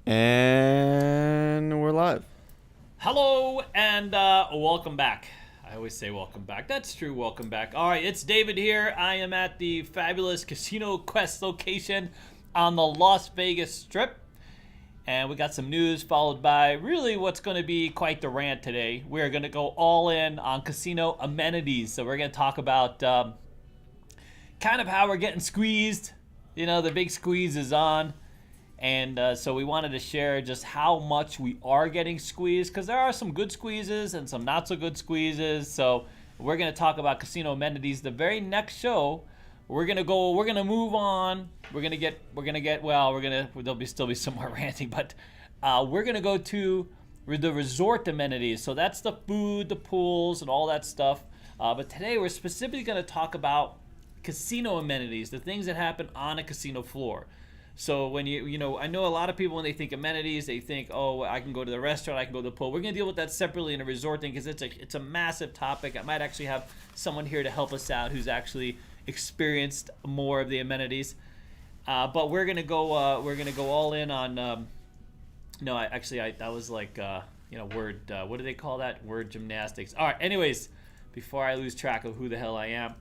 And we're live. Hello and welcome back. I always say welcome back. That's true, welcome back. All right, it's David here. I am at the fabulous Casino Quest location on the Las Vegas Strip. And we got some news followed by really what's going to be quite the rant today. We're going to go all in on casino amenities. So we're going to talk about kind of how we're getting squeezed. You know, the big squeeze is on. And so we wanted to share just how much we are getting squeezed, because there are some good squeezes and some not so good squeezes. So we're going to talk about casino amenities. The very next show, we're going to move on. There'll still be some more ranting, but we're going to go to the resort amenities. So that's the food, the pools, and all that stuff. But today we're specifically going to talk about casino amenities, the things that happen on a casino floor. So when I know a lot of people, when they think amenities, they think, oh, I can go to the restaurant, I can go to the pool. We're going to deal with that separately in a resort thing, because it's a massive topic. I might actually have someone here to help us out who's actually experienced more of the amenities. But we're going to go all in on that was like word, what do they call that? Word gymnastics. All right, anyways, before I lose track of who the hell I am,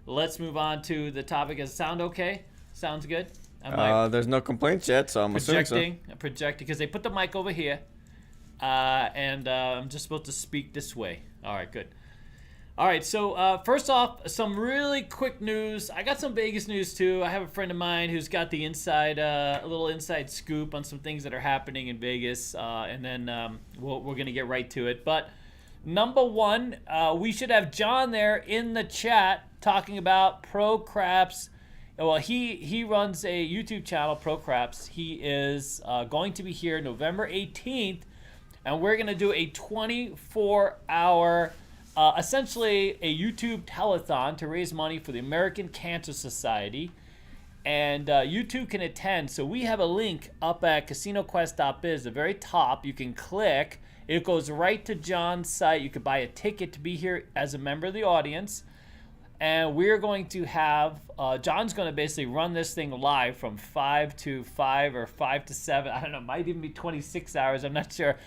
let's move on to the topic. Does it sound okay? Sounds good? There's no complaints yet, so I'm assuming so. Projecting, because they put the mic over here, and I'm just supposed to speak this way. All right, good. All right, so first off, some really quick news. I got some Vegas news too. I have a friend of mine who's got the a little inside scoop on some things that are happening in Vegas, and then we're gonna get right to it. But number one, we should have John there in the chat talking about Pro Craps. Well, he runs a YouTube channel, Pro Craps. He is going to be here November 18th, and we're going to do a 24-hour, essentially a YouTube telethon to raise money for the American Cancer Society. And you too can attend. So we have a link up at CasinoQuest.biz, the very top. You can click. It goes right to John's site. You could buy a ticket to be here as a member of the audience. And we're going to have, John's going to basically run this thing live from 5 to 5 or 5 to 7. I don't know, it might even be 26 hours. I'm not sure.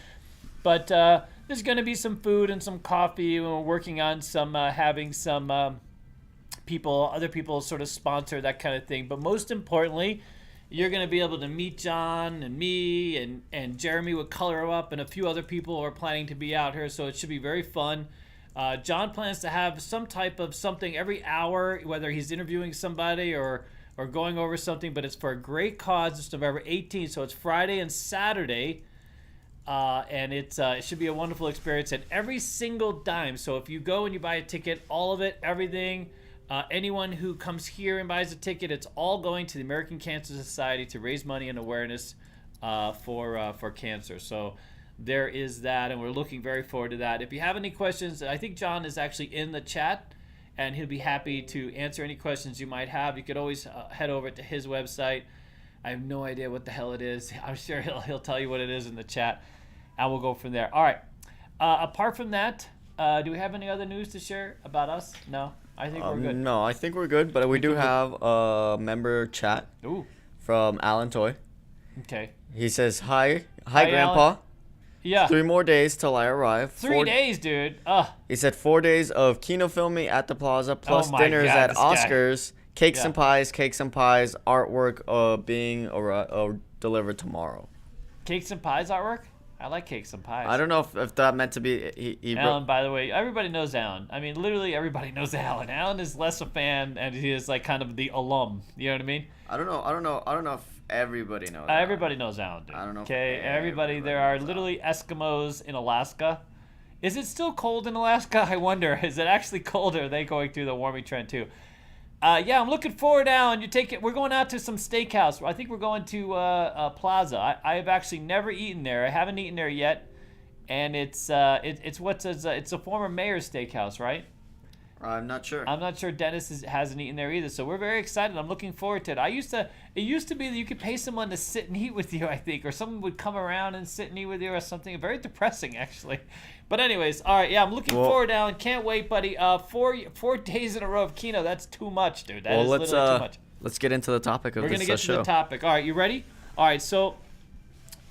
But there's going to be some food and some coffee. We're working on having some other people sort of sponsor that kind of thing. But most importantly, you're going to be able to meet John and me and Jeremy with Color Up and a few other people who are planning to be out here. So it should be very fun. John plans to have some type of something every hour, whether he's interviewing somebody or going over something, but it's for a great cause. It's November 18th, so it's Friday and Saturday, and it should be a wonderful experience at every single dime. So if you go and you buy a ticket, all of it, everything, anyone who comes here and buys a ticket, it's all going to the American Cancer Society to raise money and awareness for cancer. So there is that, and we're looking very forward to that. If you have any questions, I think John is actually in the chat, and he'll be happy to answer any questions you might have. You could always head over to his website. I have no idea what the hell it is. I'm sure he'll tell you what it is in the chat, and we'll go from there. All right. Apart from that, do we have any other news to share about us? No? I think we're good. No, I think we're good, but we do have a member chat from Alan Toy. Okay. He says, Hi, Grandpa. Alan. Yeah. 3 more days till I arrive. 3 days, dude. He said 4 days of kino filming at the Plaza, plus dinners at Oscars, cakes and pies, artwork being delivered tomorrow. Cakes and pies artwork? I like cakes and pies. I don't know if that meant to be... Alan, by the way, everybody knows Alan. I mean, literally everybody knows Alan. Alan is less a fan, and he is like kind of the alum. You know what I mean? I don't know if everybody knows. Everybody knows Alan, dude. I don't know. Okay, everybody. There are literally Eskimos in Alaska. Is it still cold in Alaska? I wonder. Is it actually cold, or are they going through the warming trend too? Yeah, I'm looking forward, Alan. We're going out to some steakhouse. I think we're going to Plaza. I have actually never eaten there. I haven't eaten there yet, and it's a former mayor's steakhouse, right? I'm not sure. I'm not sure Dennis hasn't eaten there either, so we're very excited. I'm looking forward to it. It used to be that you could pay someone to sit and eat with you, I think, or someone would come around and sit and eat with you or something. Very depressing, actually. But anyways, all right, yeah, I'm looking forward, Alan. Can't wait, buddy. 4 days in a row of Keno. That's too much, dude. That is literally too much. Let's get into the topic of this show. We're going to get to the topic. All right, you ready? All right, so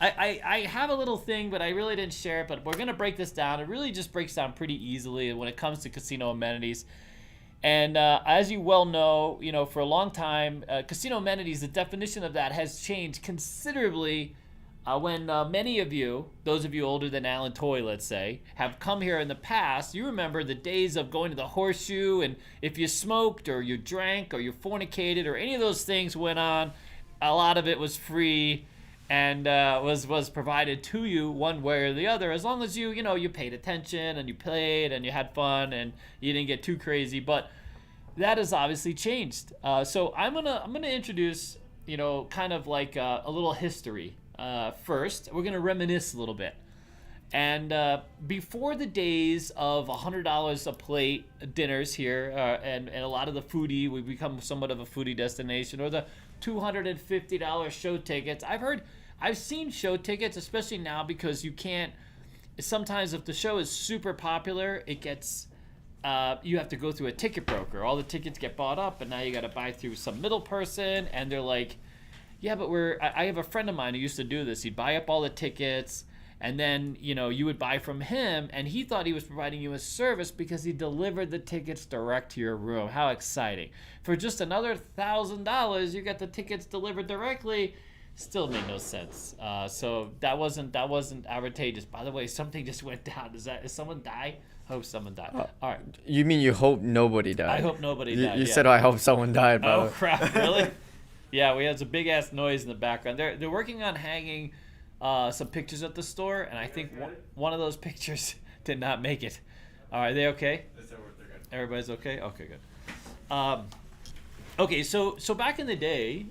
I have a little thing, but I really didn't share it. But we're gonna break this down. It really just breaks down pretty easily when it comes to casino amenities. And as you well know, for a long time, casino amenities, the definition of that has changed considerably when many of you, those of you older than Alan Toy, let's say, have come here in the past. You remember the days of going to the Horseshoe, and if you smoked or you drank or you fornicated or any of those things went on, a lot of it was free and was provided to you one way or the other, as long as you paid attention and you played and you had fun and you didn't get too crazy. But that has obviously changed. So I'm gonna introduce kind of like a little history. First, we're gonna reminisce a little bit. And before the days of $100 a plate dinners here, and a lot of the foodie, we've become somewhat of a foodie destination, or the $250 show tickets. I've seen show tickets, especially now, because you can't. Sometimes if the show is super popular, it gets. You have to go through a ticket broker. All the tickets get bought up, and now you got to buy through some middle person, and they're like, yeah, but I have a friend of mine who used to do this. He'd buy up all the tickets, and then you would buy from him, and he thought he was providing you a service because he delivered the tickets direct to your room. How exciting! For just another $1,000, you got the tickets delivered directly. Still made no sense. So that wasn't advantageous. By the way, something just went down. Is someone die? Hope someone died. All right. You mean you hope nobody died? I hope nobody died. You said I hope someone died. Oh crap! Really? Yeah, we had some big ass noise in the background. They're working on hanging some pictures at the store, and I think one of those pictures did not make it. Are they okay? They're good. Everybody's okay? Okay, good. Okay, so back in the day,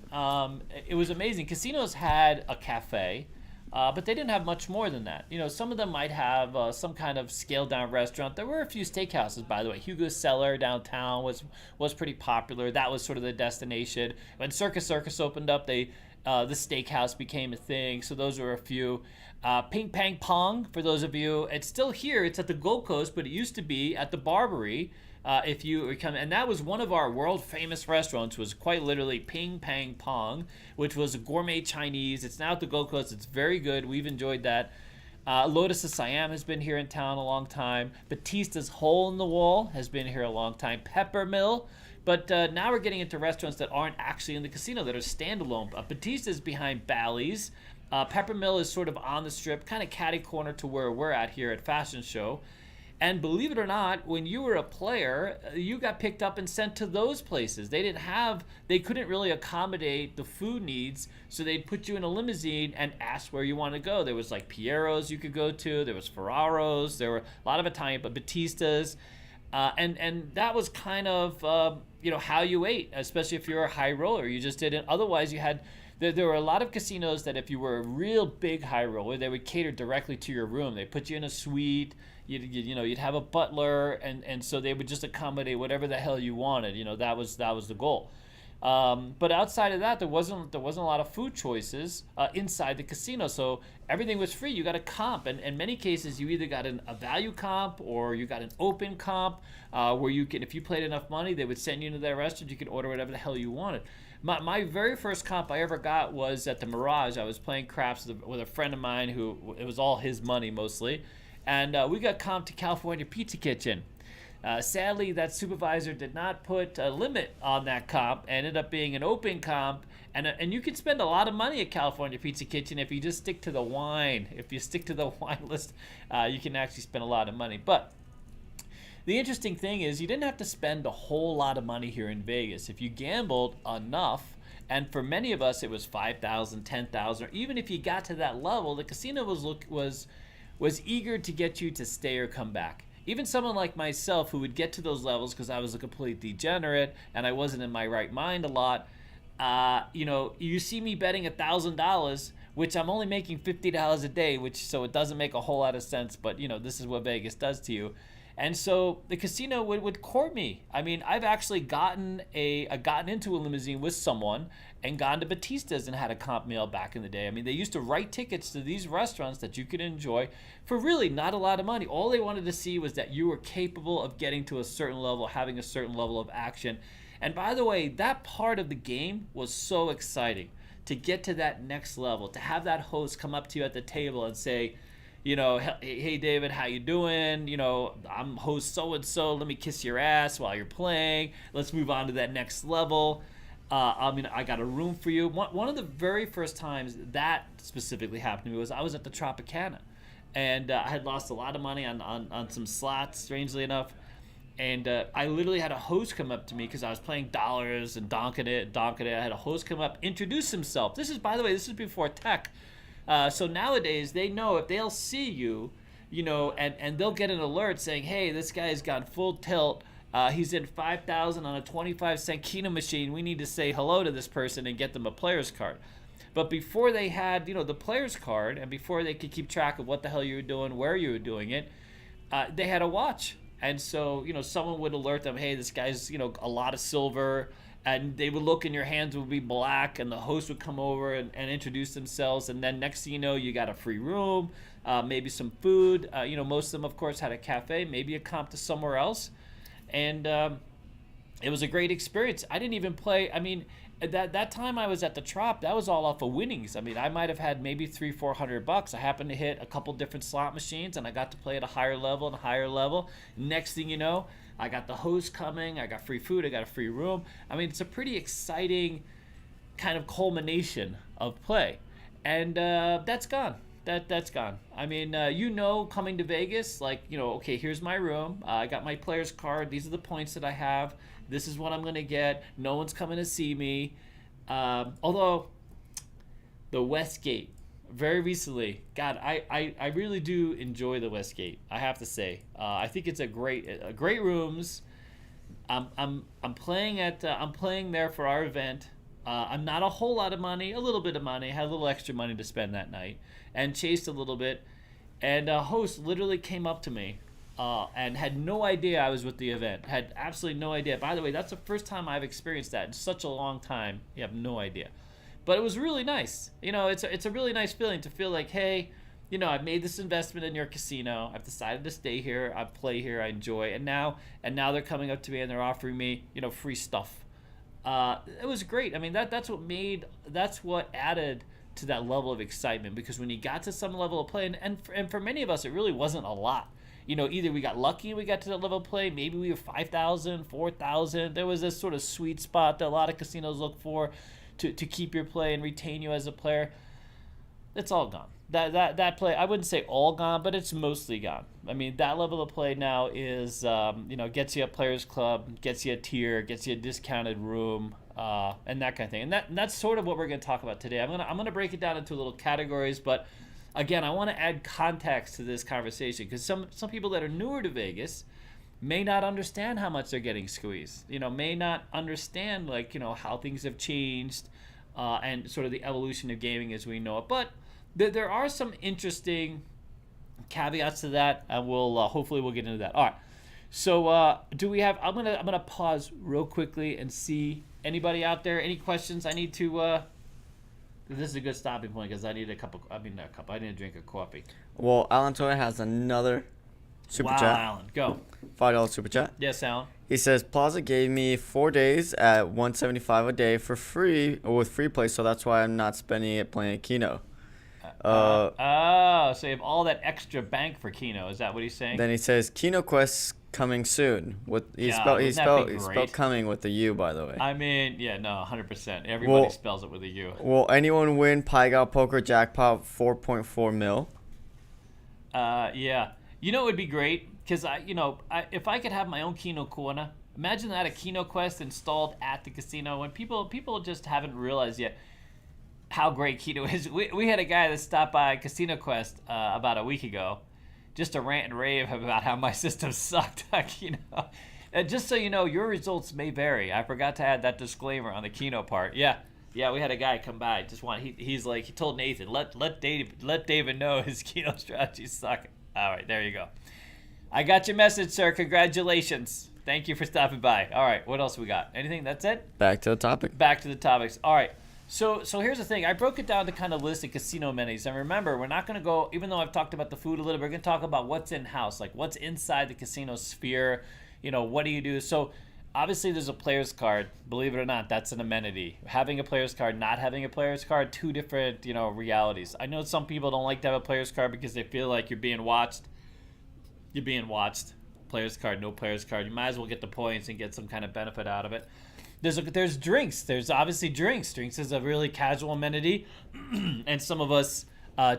it was amazing. Casinos had a cafe, but they didn't have much more than that. Some of them might have some kind of scaled-down restaurant. There were a few steakhouses, by the way. Hugo's Cellar downtown was pretty popular. That was sort of the destination. When Circus opened up, the steakhouse became a thing. So those were a few. Ping Pang Pong, for those of you, it's still here. It's at the Gold Coast, but it used to be at the Barbary. If you come, and that was one of our world famous restaurants, was quite literally Ping Pang Pong, which was gourmet Chinese. It's now at the Gold Coast. It's very good. We've enjoyed that. Lotus of Siam has been here in town a long time. Batista's Hole in the Wall has been here a long time. Peppermill. But now we're getting into restaurants that aren't actually in the casino, that are standalone. Batista's behind Bally's. Peppermill is sort of on the strip, kind of catty corner to where we're at here at Fashion Show. And believe it or not, when you were a player, you got picked up and sent to those places. They couldn't really accommodate the food needs, so they'd put you in a limousine and ask where you want to go. There was like Piero's you could go to, there was Ferraro's, there were a lot of Italian, but Batista's. And that was kind of, how you ate, especially if you're a high roller. You just didn't, otherwise you had, there were a lot of casinos that if you were a real big high roller, they would cater directly to your room. They put you in a suite. You'd have a butler, and so they would just accommodate whatever the hell you wanted. That was the goal. But outside of that, there wasn't a lot of food choices inside the casino. So everything was free. You got a comp, and in many cases, you either got a value comp or you got an open comp, where you can, if you played enough money, they would send you into their restaurant. You could order whatever the hell you wanted. My very first comp I ever got was at the Mirage. I was playing craps with a friend of mine who, it was all his money mostly. And we got comped to California Pizza Kitchen. Sadly, that supervisor did not put a limit on that comp. Ended up being an open comp. And you can spend a lot of money at California Pizza Kitchen if you just stick to the wine. If you stick to the wine list, you can actually spend a lot of money. But the interesting thing is you didn't have to spend a whole lot of money here in Vegas. If you gambled enough, and for many of us it was $5,000, $10,000, or even if you got to that level, the casino was eager to get you to stay or come back. Even someone like myself who would get to those levels because I was a complete degenerate and I wasn't in my right mind a lot, you see me betting $1,000, which I'm only making $50 a day, so it doesn't make a whole lot of sense, but this is what Vegas does to you. And so the casino would court me. I mean, I've actually gotten into a limousine with someone and gone to Batista's and had a comp meal back in the day. I mean, they used to write tickets to these restaurants that you could enjoy for really not a lot of money. All they wanted to see was that you were capable of getting to a certain level, having a certain level of action. And by the way, that part of the game was so exciting. to get to that next level, to have that host come up to you at the table and say, you know, hey David, how you doing? You know, I'm host so and so. Let me kiss your ass while you're playing. Let's move on to that next level. I mean, I got a room for you. One of the very first times that specifically happened to me was I was at the Tropicana, and I had lost a lot of money on some slots, strangely enough. And I literally had a host come up to me because I was playing dollars and donking it. I had a host come up, introduce himself. This is, by the way, this is before tech. So nowadays, they know if they'll see you, you know, and they'll get an alert saying, hey, this guy's gone full tilt. He's in 5,000 on a 25-cent Keno machine. We need to say hello to this person and get them a player's card. But before they had, you know, the player's card, and before they could keep track of what the hell you were doing, where you were doing it, they had a watch. And so, you know, someone would alert them, hey, this guy's, you know, a lot of silver. And they would look and your hands would be black, and the host would come over and introduce themselves. And then next thing you know, you got a free room, maybe some food. You know, most of them, of course, had a cafe, maybe a comp to somewhere else. And it was a great experience. I didn't even play. I mean, that time I was at the Trop, that was all off of winnings. I mean, I might have had maybe $300-400. I happened to hit a couple different slot machines, and I got to play at a higher level and a higher level. Next thing you know, I got the host coming. I got free food. I got a free room. I mean, it's a pretty exciting kind of culmination of play, and that's gone. That's gone. I mean, you know, coming to Vegas, like, you know, okay, here's my room. I got my player's card. These are the points that I have. This is what I'm going to get. No one's coming to see me. Although, the Westgate, very recently, God, I really do enjoy the Westgate, I have to say. I think it's a great rooms. I'm playing there for our event. I'm not a whole lot of money, a little bit of money. I had a little extra money to spend that night and chased a little bit. And a host literally came up to me and had no idea I was with the event. Had absolutely no idea. By the way, that's the first time I've experienced that in such a long time. You have no idea. But it was really nice. You know, it's a really nice feeling to feel like, hey, you know, I've made this investment in your casino. I've decided to stay here. I play here. I enjoy. And now they're coming up to me and they're offering me, you know, free stuff. It was great. I mean, that's what added to that level of excitement, because when you got to some level of play, and for many of us, it really wasn't a lot. You know, either we got lucky and we got to that level of play, maybe we were 5,000, 4,000. There was this sort of sweet spot that a lot of casinos look for to keep your play and retain you as a player. It's all gone. That play, I wouldn't say all gone, but it's mostly gone. I mean, that level of play now is, you know, gets you a players club, gets you a tier, gets you a discounted room, and that kind of thing. And that's sort of what we're going to talk about today. I'm gonna break it down into little categories, but again, I want to add context to this conversation, because some people that are newer to Vegas may not understand how much they're getting squeezed. You know, may not understand, like, you know, how things have changed, and sort of the evolution of gaming as we know it. But there are some interesting caveats to that, and hopefully we'll get into that. All right. So do we have? I'm gonna pause real quickly and see anybody out there. Any questions? I need to. This is a good stopping point, because I need I need a drink of coffee. Well, Alan Toya has another super chat. Alan, go. $5 super chat. Yes, Alan. He says Plaza gave me 4 days at $175 a day for free, or with free play, so that's why I'm not spending it playing Keno. So you have all that extra bank for Keno. Is that what he's saying? Then he says Keno Quest coming soon. He spelled coming with the U, by the way. I mean, yeah, no, 100%. Everybody spells it with a U. Will anyone win Pai Gow Poker Jackpot 4.4 mil? Yeah. You know, it would be great, because if I could have my own Keno corner, imagine that, a Keno Quest installed at the casino, and people just haven't realized yet how great Keno is. We had a guy that stopped by Casino Quest about a week ago, just to rant and rave about how my system sucked. And just so you know, your results may vary. I forgot to add that disclaimer on the Keno part. Yeah, we had a guy come by. He told Nathan, let David know his Keno strategies suck. All right, there you go. I got your message, sir. Congratulations. Thank you for stopping by. All right, what else we got? Anything? That's it? Back to the topic. Back to the topics. All right. So here's the thing. I broke it down to kind of list of casino amenities. And remember, we're not going to go, even though I've talked about the food a little bit, we're going to talk about what's in-house, like what's inside the casino sphere. You know, what do you do? So obviously there's a player's card. Believe it or not, that's an amenity. Having a player's card, not having a player's card, two different, realities. I know some people don't like to have a player's card because they feel like you're being watched. You're being watched. Player's card, no player's card. You might as well get the points and get some kind of benefit out of it. There's drinks. There's obviously drinks. Drinks is a really casual amenity, and some of us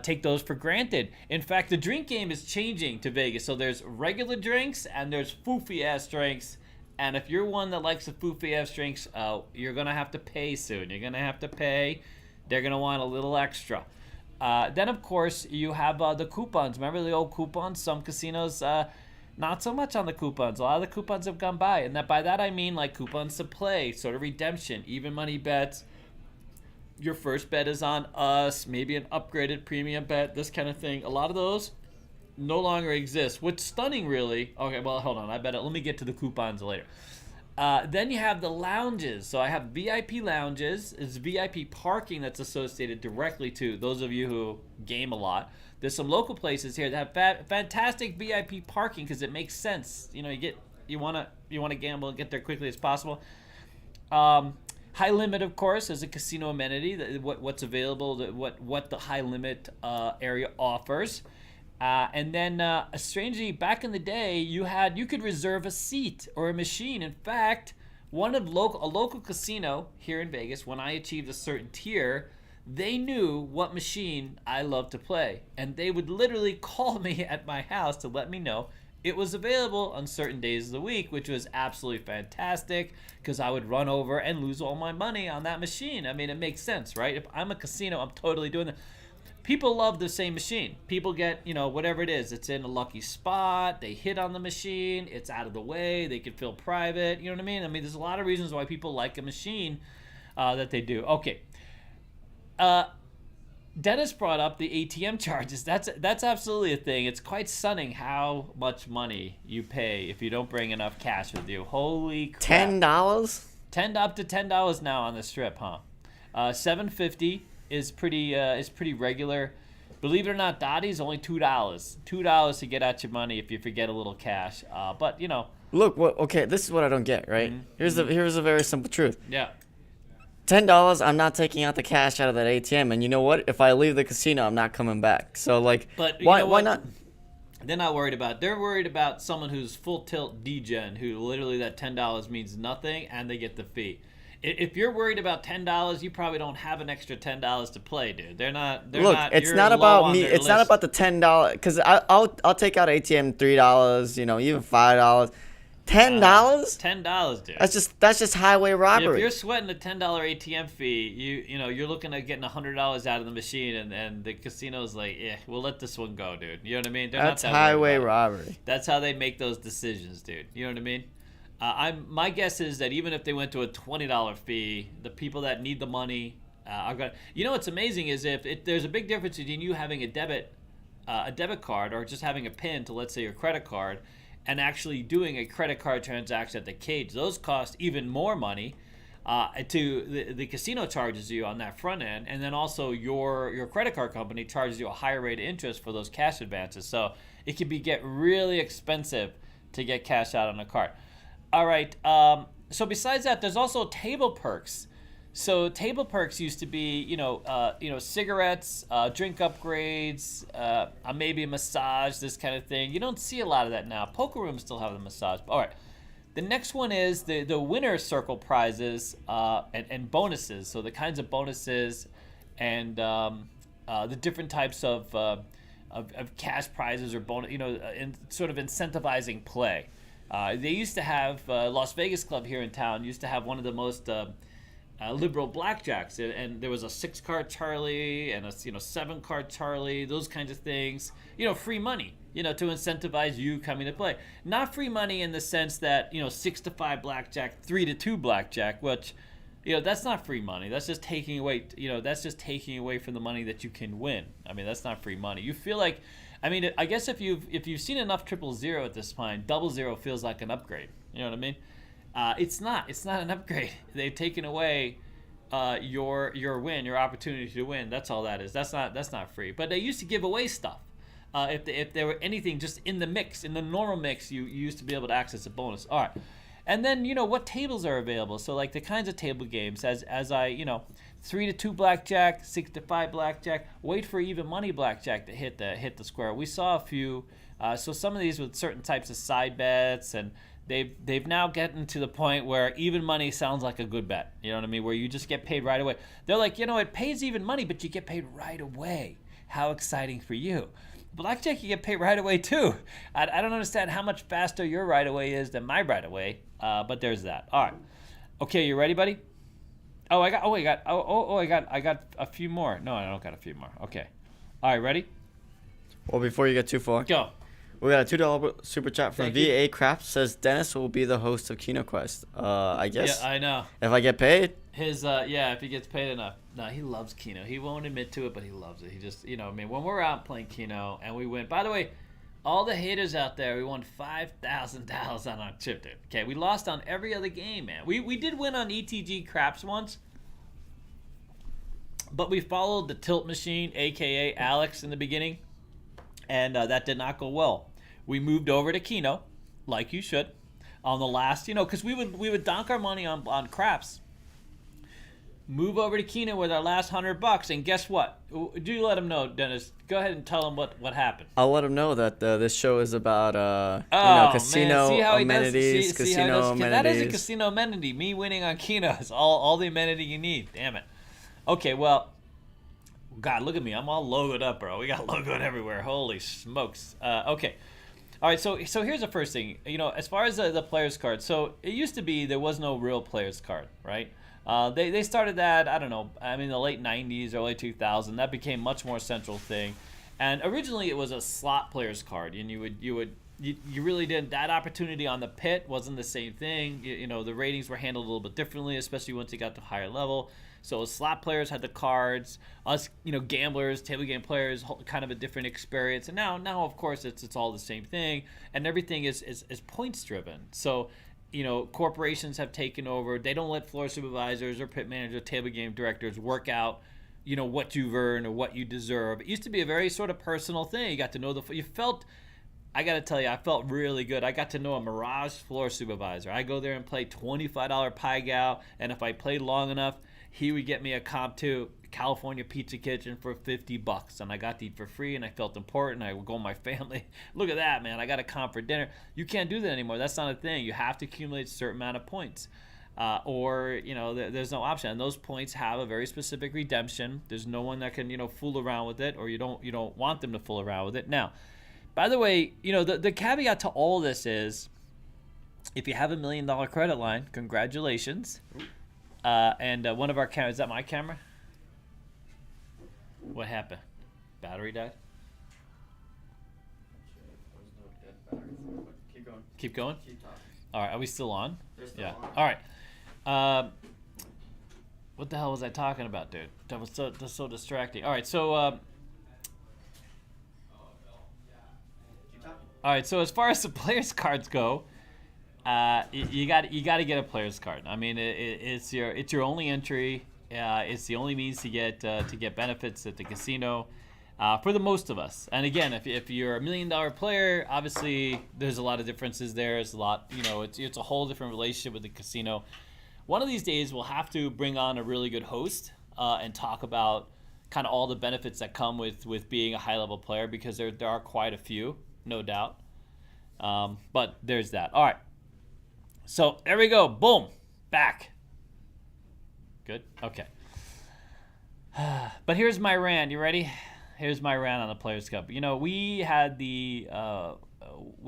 take those for granted. In fact, the drink game is changing to Vegas. So there's regular drinks and there's foofy ass drinks. And if you're one that likes the foofy ass drinks, you're gonna have to pay soon. You're gonna have to pay. They're gonna want a little extra. Then of course you have the coupons. Remember the old coupons? Some casinos. Not so much on the coupons. A lot of the coupons have gone by. And by that I mean like coupons to play, sort of redemption, even money bets. Your first bet is on us, maybe an upgraded premium bet, this kind of thing. A lot of those no longer exist. What's stunning really, okay, well, hold on. Let me get to the coupons later. Then you have the lounges. So I have VIP lounges. It's VIP parking that's associated directly to those of you who game a lot. There's some local places here that have fantastic VIP parking because it makes sense. You want to gamble and get there quickly as possible. High limit, of course, is a casino amenity. What's available? What the high limit area offers. And then, strangely, back in the day, you could reserve a seat or a machine. In fact, a local casino here in Vegas, when I achieved a certain tier, they knew what machine I loved to play, and they would literally call me at my house to let me know it was available on certain days of the week, which was absolutely fantastic because I would run over and lose all my money on that machine. I mean, it makes sense, right? If I'm a casino, I'm totally doing that. People love the same machine. People get, whatever it is. It's in a lucky spot. They hit on the machine. It's out of the way. They can feel private. You know what I mean? I mean, there's a lot of reasons why people like a machine that they do. Okay. Dennis brought up the ATM charges. That's absolutely a thing. It's quite stunning how much money you pay if you don't bring enough cash with you. Holy crap. $10? Up to $10 now on the strip, huh? $7.50 is pretty regular. Believe it or not, Dottie's only $2. $2 to get out your money if you forget a little cash. But Look, okay, this is what I don't get, right? Mm-hmm. Here's a very simple truth. Yeah. $10, I'm not taking out the cash out of that ATM, and you know what? If I leave the casino, I'm not coming back. So why not? They're not worried about. They're worried about someone who's full tilt degen, who literally that $10 means nothing, and they get the fee. If you're worried about $10, you probably don't have an extra $10 to play, dude. They're not. Look, it's not about me. It's not about the $10 because I'll take out ATM $3, even $5. $10? $10, dude. That's just highway robbery. If you're sweating a $10 ATM fee, you're looking at getting $100 out of the machine, and the casino's like, we'll let this one go, dude. You know what I mean? That's highway robbery. That's how they make those decisions, dude. You know what I mean? My guess is that even if they went to a $20 fee, the people that need the money are gonna. What's amazing is if there's a big difference between you having a debit card or just having a PIN to, let's say, your credit card, and actually doing a credit card transaction at the cage. Those cost even more money. The casino charges you on that front end, and then also your credit card company charges you a higher rate of interest for those cash advances. So it can get really expensive to get cash out on a card. All right. So besides that, there's also table perks. So table perks used to be, cigarettes, drink upgrades, maybe a massage, this kind of thing. You don't see a lot of that now. Poker rooms still have the massage. All right. The next one is the winner circle prizes and bonuses. So the kinds of bonuses and the different types of cash prizes or bonus, in sort of incentivizing play. They used to have Las Vegas Club here in town used to have one of the most liberal blackjacks, and there was a 6-card Charlie and a 7-card Charlie, those kinds of things. Free money, to incentivize you coming to play. Not free money in the sense that 6-5 blackjack, 3-2 blackjack, which that's not free money. That's just taking away. That's just taking away from the money that you can win. I mean, that's not free money. You feel like, I guess if you've seen enough 000 at this point, 00 feels like an upgrade. You know what I mean? It's not an upgrade. They've taken away your win, your opportunity to win. That's all that is. That's not free. But they used to give away stuff. If there were anything just in the mix, in the normal mix, you used to be able to access a bonus. All right. And then, what tables are available. So like the kinds of table games as I, 3-2 blackjack, 6-5 blackjack, wait for even money blackjack to hit the square. We saw a few. So some of these with certain types of side bets, and they've now gotten to the point where even money sounds like a good bet. You know what I mean? Where you just get paid right away. They're like, it pays even money, but you get paid right away. How exciting for you. Blackjack, you get paid right away too. I don't understand how much faster your right away is than my right away, but there's that. All right. Okay, you ready, buddy? I got a few more. No, I don't got a few more. Okay. All right, ready? Well, before you get too far, go. We got a $2 super chat from Thank VA Craft. Says Dennis will be the host of Kino Quest. I guess. Yeah, I know. If I get paid. If he gets paid enough. No, he loves Kino. He won't admit to it, but he loves it. He just, when we're out playing Kino and we win. By the way, all the haters out there, we won $5,000 on our chip, dude. Okay, we lost on every other game, man. We did win on ETG Craps once, but we followed the tilt machine, a.k.a. Alex, in the beginning, and that did not go well. We moved over to Kino, like you should, on the last, because we would donk our money on craps. Move over to Kino with our last $100, and guess what? Do you let them know, Dennis? Go ahead and tell them what happened. I'll let them know that this show is about casino amenities, casino amenities. That is a casino amenity. Me winning on Kino is all the amenity you need. Damn it. Okay, well, God, look at me. I'm all logoed up, bro. We got logoed everywhere. Holy smokes. Okay. All right, so here's the first thing. As far as the player's card, so it used to be there was no real player's card, right? They started that, I don't know, the late 90s, early 2000s. That became much more central thing. And originally it was a slot player's card, and you really didn't, that opportunity on the pit wasn't the same thing. The ratings were handled a little bit differently, especially once you got to higher level. So slot players had the cards, us, gamblers, table game players, kind of a different experience. And now of course it's all the same thing, and everything is points driven. So corporations have taken over. They don't let floor supervisors or pit managers, table game directors work out, what you've earned or what you deserve. It used to be a very sort of personal thing. You got to know I got to tell you, I felt really good. I got to know a Mirage floor supervisor. I go there and play $25 Pai Gow, and if I played long enough, he would get me a comp to California Pizza Kitchen for $50, and I got to eat for free, and I felt important. I would go with my family. Look at that, man. I got a comp for dinner. You can't do that anymore. That's not a thing. You have to accumulate a certain amount of points, or there's no option. And those points have a very specific redemption. There's no one that can fool around with it, or you don't want them to fool around with it. Now, by the way, the caveat to all this is, if you have $1 million credit line, congratulations. And one of our cameras, is that my camera? What happened? Battery died? Keep going. Keep going? Keep talking. All right, are we still on? Yeah. All right. What the hell was I talking about, dude? That was so distracting. All right, so all right, so as far as the players' cards go, you got to get a player's card. It's your only entry. It's the only means to get benefits at the casino, for the most of us. And again, if you're $1 million player, obviously there's a lot of differences there. It's a lot, it's a whole different relationship with the casino. One of these days we'll have to bring on a really good host and talk about kind of all the benefits that come with being a high level player, because there are quite a few, no doubt. But there's that. All right. So there we go. Boom. Back. Good? Okay. But here's my rant. You ready? Here's my rant on the Players' Cup. We had we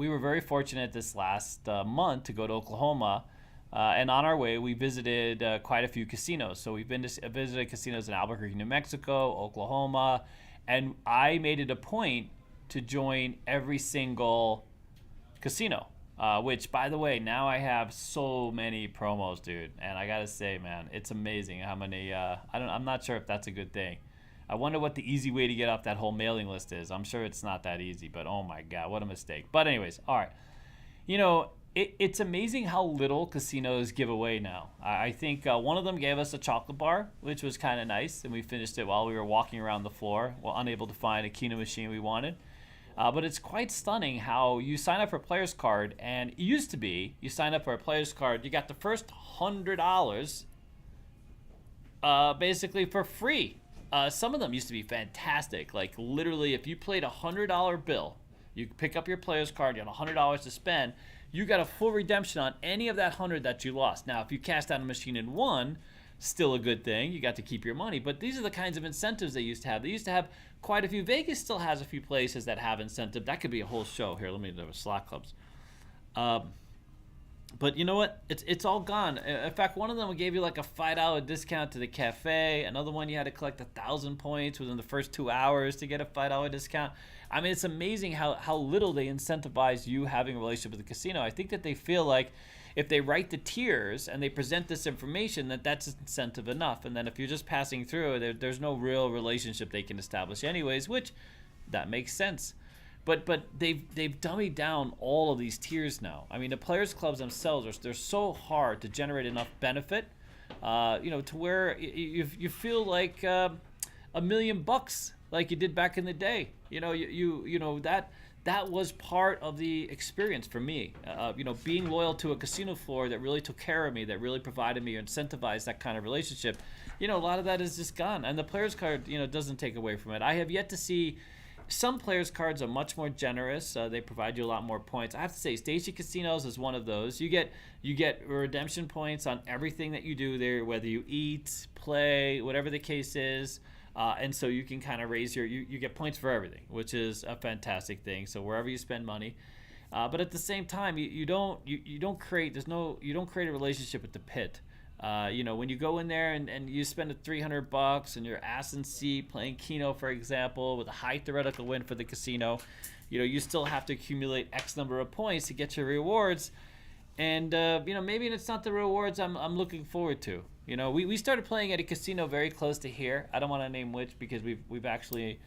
were very fortunate this last month to go to Oklahoma. And on our way, we visited quite a few casinos. So we've visited casinos in Albuquerque, New Mexico, Oklahoma. And I made it a point to join every single casino. Which, by the way, now I have so many promos, dude. And I gotta say, man, it's amazing how many. I'm not sure if that's a good thing. I wonder what the easy way to get off that whole mailing list is. I'm sure it's not that easy, but oh my God, what a mistake. But anyways, all right. It's amazing how little casinos give away now. I think one of them gave us a chocolate bar, which was kind of nice, and we finished it while we were walking around the floor, unable to find a Keno machine we wanted. But it's quite stunning how you sign up for a player's card, and it used to be you sign up for a player's card, you got the first $100 basically for free. Some of them used to be fantastic. Like literally, if you played a $100 bill, you pick up your player's card, you had $100 to spend, you got a full redemption on any of that 100 that you lost. Now, if you cashed out a machine and won, still a good thing. You got to keep your money. But these are the kinds of incentives they used to have. They used to have quite a few. Vegas still has a few places that have incentive. That could be a whole show. Here, let me do slot clubs. But you know what? It's all gone. In fact, one of them gave you like a $5 discount to the cafe. Another one, you had to collect 1,000 points within the first 2 hours to get a $5 discount. I mean, it's amazing how little they incentivize you having a relationship with the casino. I think that they feel like if they write the tiers and they present this information, that's incentive enough. And then if you're just passing through, there's no real relationship they can establish anyways, which that makes sense. But they've dummied down all of these tiers now. I mean, the players' clubs themselves they're so hard to generate enough benefit, to where you feel like $1 million like you did back in the day. That was part of the experience for me. Being loyal to a casino floor that really took care of me, that really provided me or incentivized that kind of relationship. A lot of that is just gone, and the players' card doesn't take away from it. I have yet to see. Some players' cards are much more generous. They provide you a lot more points. I have to say, Station Casinos is one of those. You get redemption points on everything that you do there, whether you eat, play, whatever the case is. And so you can kind of raise you get points for everything, which is a fantastic thing. So wherever you spend money, but at the same time, you don't create a relationship with the pit. When you go in there and you spend $300 and you're ass and seat playing Keno, for example, with a high theoretical win for the casino, you still have to accumulate X number of points to get your rewards. And, maybe it's not the rewards I'm looking forward to. We started playing at a casino very close to here. I don't want to name which because we've actually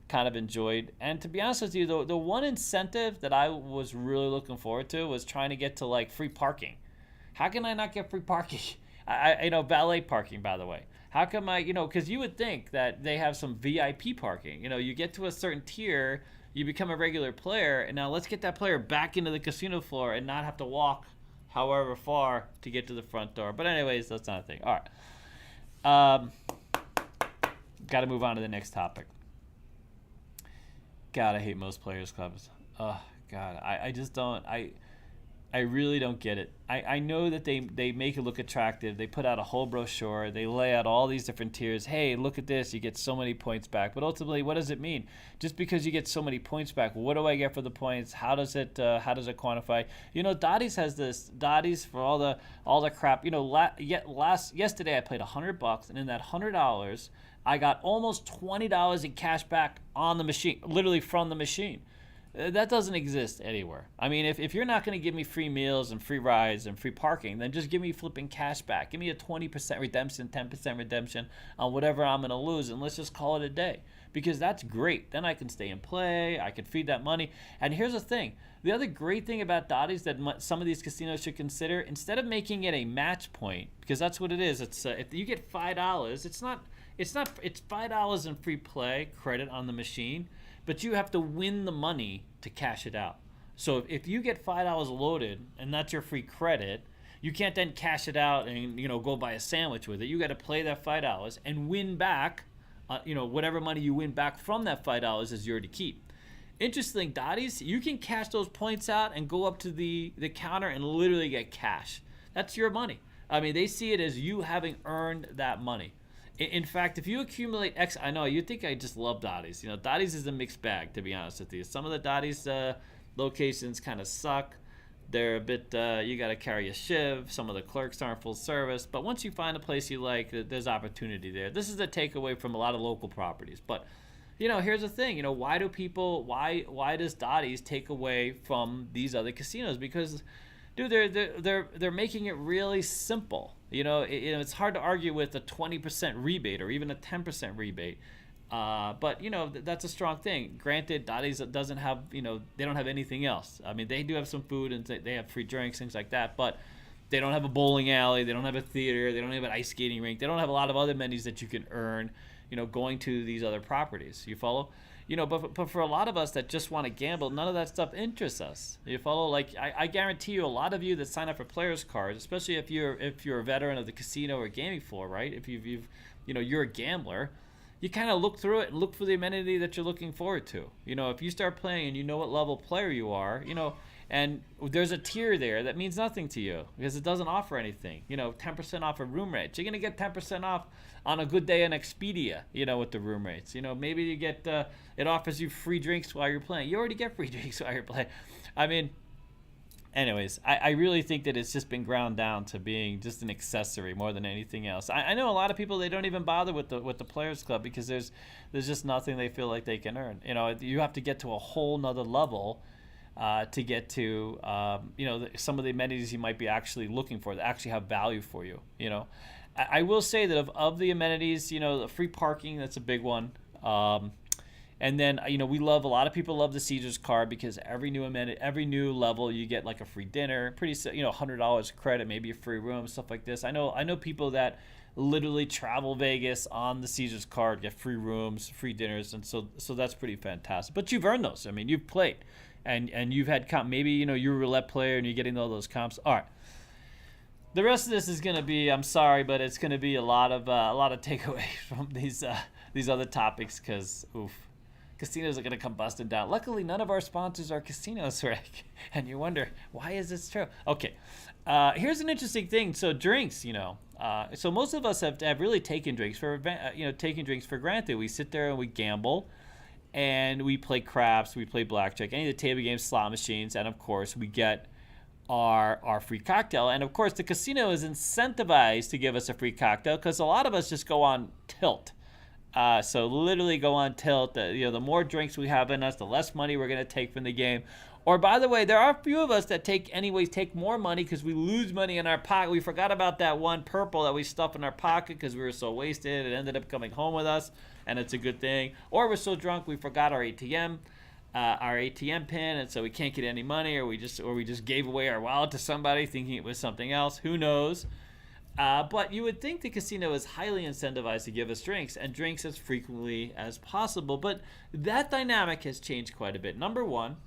kind of enjoyed. And to be honest with you, the one incentive that I was really looking forward to was trying to get to like free parking. How can I not get free parking? I valet parking, by the way. How come because you would think that they have some VIP parking. You get to a certain tier, you become a regular player, and now let's get that player back into the casino floor and not have to walk however far to get to the front door. But anyways, that's not a thing. All right. Got to move on to the next topic. God, I hate most players clubs. Oh, God, I just don't. I really don't get it. I know that they make it look attractive. They put out a whole brochure. They lay out all these different tiers. Hey, look at this. You get so many points back. But ultimately, what does it mean? Just because you get so many points back, what do I get for the points? How does it quantify? Dottie's has this. Dottie's for all the crap. Yesterday I played $100, and in that $100, I got almost $20 in cash back on the machine, literally from the machine. That doesn't exist anywhere. I mean, if you're not going to give me free meals and free rides and free parking, then just give me flipping cash back. Give me a 20% redemption, 10% redemption on whatever I'm going to lose, and let's just call it a day. Because that's great. Then I can stay and play. I can feed that money. And here's the thing. The other great thing about Dottie's that some of these casinos should consider, instead of making it a match point, because that's what it is. It's if you get $5, it's $5 in free play credit on the machine. But you have to win the money to cash it out. So if you get $5 loaded and that's your free credit, you can't then cash it out and go buy a sandwich with it. You got to play that $5 and win back. Whatever money you win back from that $5 is yours to keep. Interesting, Dottie's, you can cash those points out and go up to the counter and literally get cash. That's your money. I mean, they see it as you having earned that money. In fact, if you accumulate X, I know you think I just love Dottie's. Dottie's is a mixed bag, to be honest with you. Some of the Dottie's locations kind of suck. They're a bit, you got to carry a shiv. Some of the clerks aren't full service. But once you find a place you like, there's opportunity there. This is a takeaway from a lot of local properties. But, here's the thing. Why does Dottie's take away from these other casinos? Because, dude, they're making it really simple. It's hard to argue with a 20% rebate or even a 10% rebate. But that's a strong thing. Granted, Dottie's doesn't have, they don't have anything else. I mean, they do have some food and they have free drinks, things like that. But they don't have a bowling alley. They don't have a theater. They don't have an ice skating rink. They don't have a lot of other amenities that you can earn, going to these other properties. You follow? But for a lot of us that just want to gamble, none of that stuff interests us. You follow? Like I guarantee you, a lot of you that sign up for players cards, especially if you're a veteran of the casino or gaming floor, right? If you're a gambler, you kind of look through it and look for the amenity that you're looking forward to. If you start playing and you know what level player you are, and there's a tier there that means nothing to you because it doesn't offer anything. 10% off of room rates. You're going to get 10% off on a good day on Expedia, with the room rates. Maybe you get, it offers you free drinks while you're playing. You already get free drinks while you're playing. I mean, anyways, I really think that it's just been ground down to being just an accessory more than anything else. I know a lot of people, they don't even bother with the Players Club because there's just nothing they feel like they can earn. You have to get to a whole nother level to get to some of the amenities you might be actually looking for that actually have value for you. I will say that of the amenities, the free parking, that's a big one. And then a lot of people love the Caesars card because every new amenity, every new level, you get like a free dinner, $100 credit, maybe a free room, stuff like this. I know people that literally travel Vegas on the Caesars card, get free rooms, free dinners, and so that's pretty fantastic. But you've earned those. I mean, you've played. And you've had maybe you're a roulette player and you're getting all those comps. All right, the rest of this is gonna be, I'm sorry, but it's gonna be a lot of takeaways from these other topics because casinos are gonna come busting down. Luckily, none of our sponsors are casinos, Rick, and you wonder why is this true? Okay, here's an interesting thing. So drinks, so most of us have really taken drinks for granted. We sit there and we gamble. And we play craps, we play blackjack, any of the table games, slot machines, and of course we get our free cocktail. And of course the casino is incentivized to give us a free cocktail because a lot of us just go on tilt. So literally go on tilt. The more drinks we have in us, the less money we're going to take from the game. Or by the way, there are a few of us that take more money because we lose money in our pocket. We forgot about that one purple that we stuffed in our pocket because we were so wasted. It ended up coming home with us, and it's a good thing. Or we're so drunk we forgot our ATM pin, and so we can't get any money, or we just gave away our wallet to somebody thinking it was something else. Who knows? But you would think the casino is highly incentivized to give us drinks, and drinks as frequently as possible. But that dynamic has changed quite a bit. Number one,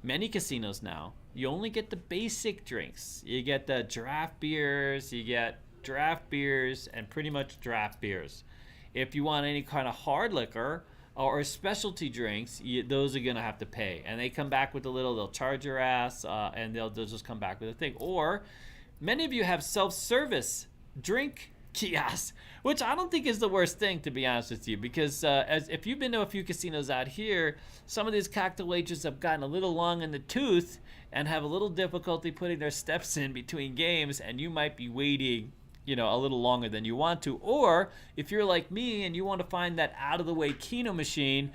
many casinos now, you only get the basic drinks. You get the draft beers, and pretty much draft beers. If you want any kind of hard liquor or specialty drinks, those are going to have to pay. And they come back with they'll charge your ass, and they'll just come back with a thing. Or many of you have self-service drink kiosks, which I don't think is the worst thing, to be honest with you, because if you've been to a few casinos out here, some of these cocktail waiters have gotten a little long in the tooth and have a little difficulty putting their steps in between games, and you might be waiting a little longer than you want to. Or if you're like me and you want to find that out of the way Keno machine,